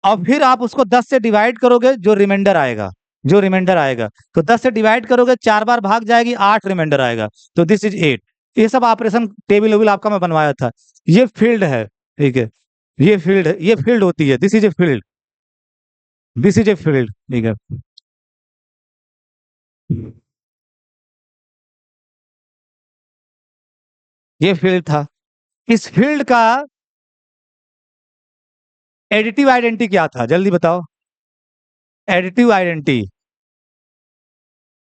और फिर आप उसको 10 से डिवाइड करोगे, जो रिमाइंडर आएगा, जो रिमाइंडर आएगा, तो 10 से डिवाइड करोगे, 4 बार भाग जाएगी, 8 रिमाइंडर आएगा, तो दिस इज 8। ये सब ऑपरेशन टेबल वेबल आपका मैं बनवाया था। ये फील्ड है, ठीक है, ये फील्ड है, ये फील्ड होती है, this is a field, this is a field, ठीक है। ये फील्ड था। इस फील्ड का एडिटिव आइडेंटिटी क्या था, जल्दी बताओ। एडिटिव आइडेंटिटी,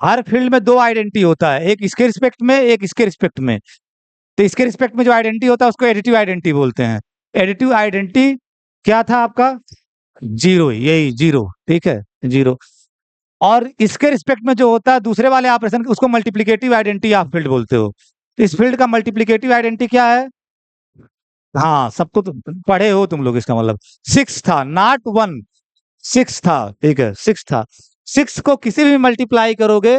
हर फील्ड में दो आइडेंटिटी होता है, एक इसके रिस्पेक्ट में, एक इसके रिस्पेक्ट में। तो इसके रिस्पेक्ट में जो आइडेंटिटी होता है उसको एडिटिव आइडेंटिटी बोलते हैं। एडिटिव आइडेंटिटी क्या था आपका, जीरो, यही जीरो, ठीक है, जीरो। और इसके रिस्पेक्ट में जो होता है दूसरे वाले ऑपरेशन, उसको मल्टीप्लिकेटिव आइडेंटिटी आप फील्ड बोलते हो। तो इस फील्ड का मल्टीप्लिकेटिव आइडेंटिटी क्या है, हाँ सबको तो पढ़े हो तुम लोग, इसका मतलब 6 था, नॉट 1, 6 था, ठीक है, 6 था। 6 को किसी भी मल्टीप्लाई करोगे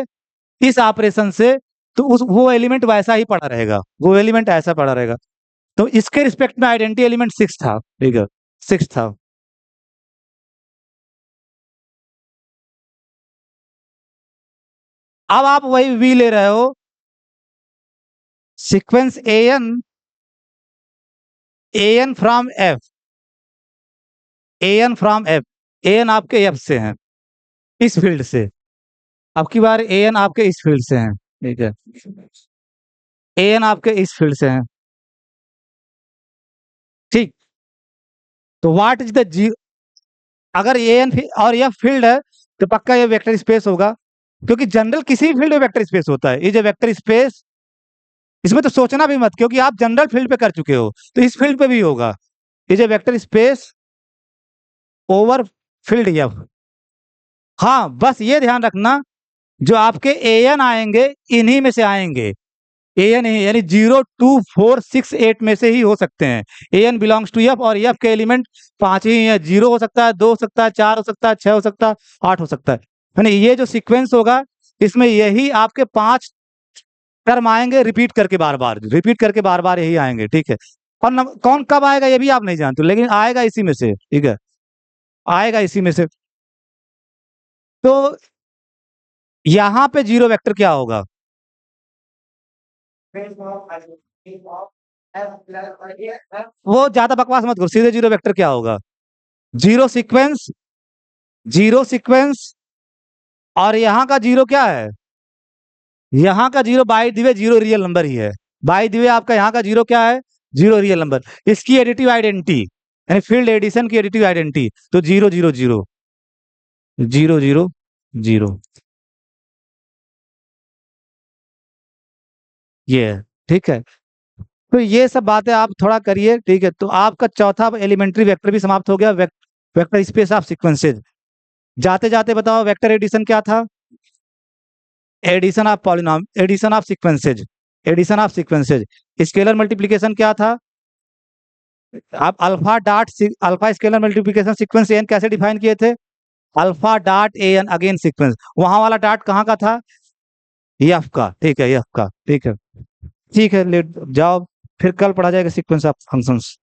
इस ऑपरेशन से, तो उस वो एलिमेंट वैसा ही पड़ा रहेगा, वो एलिमेंट ऐसा पड़ा रहेगा। तो इसके रिस्पेक्ट में आइडेंटिटी एलिमेंट 6 था, ठीक है, 6 था। अब आप वही वी ले रहे हो, sequence n from F, n from F, n आपके एफ से है, इस फील्ड से। अब की बार एन आपके इस फील्ड से है, ठीक है, एन आपके इस फील्ड से है, ठीक। तो व्हाट इज द जी, अगर एन और यह फील्ड है तो पक्का ये वेक्टर स्पेस होगा, क्योंकि जनरल किसी भी फील्ड में वेक्टर स्पेस होता है। ये जो वेक्टर स्पेस, इसमें तो सोचना भी मत, क्योंकि आप जनरल फील्ड पे कर चुके हो, तो इस फील्ड पे भी होगा। ये जो vector space over field F, हाँ बस ये ध्यान रखना, जो आपके एन आएंगे इन्हीं में से आएंगे, ए एन यानी 0 2 4 6 8 में से ही हो सकते हैं। A N belongs to F, और एफ के एलिमेंट 5 ही है। 0 हो सकता है, 2 हो सकता है, 4 हो सकता है, 6 हो सकता है, 8 हो सकता है। यानी ये जो सीक्वेंस होगा इसमें यही आपके 5 टर्म आएंगे, रिपीट करके बार बार, रिपीट करके बार बार यही आएंगे, ठीक है। और कौन कब आएगा ये भी आप नहीं जानते, लेकिन आएगा इसी में से, ठीक है, आएगा इसी में से। तो यहाँ पे जीरो वेक्टर क्या होगा? वो ज्यादा बकवास मत करो, सीधे जीरो वेक्टर क्या होगा? जीरो सीक्वेंस, जीरो सीक्वेंस, और यहाँ का जीरो क्या है? यहाँ का zero by the way zero real number ही है। बाय द वे आपका यहाँ का जीरो क्या है? Zero real number. इसकी एडिटिव आइडेंटिटी यानी फील्ड एडिशन की एडिटिव आइडेंटिटी, तो 0 0 0 0 0 0, ये है, ठीक है। तो ये सब बातें आप थोड़ा करिए, ठीक है। तो आपका चौथा एलिमेंट्री वेक्टर भी समाप्त हो गया, वेक्टर स्पेस ऑफ सीक्वेंसेज। जाते जाते बताओ वेक्टर एडिशन क्या था? Addition of polynom, addition of sequences, addition of sequences. Scalar multiplication क्या था? आप alpha dot alpha scalar multiplication sequence n कैसे डिफाइन किए थे? अल्फा डॉट ए एन अगेन सीक्वेंस, वहां वाला डॉट कहाँ का था? एफ का, ठीक है, एफ का, ठीक है। ठीक है, लेट जाओ, फिर कल पढ़ा जाएगा सीक्वेंस ऑफ फंक्शंस।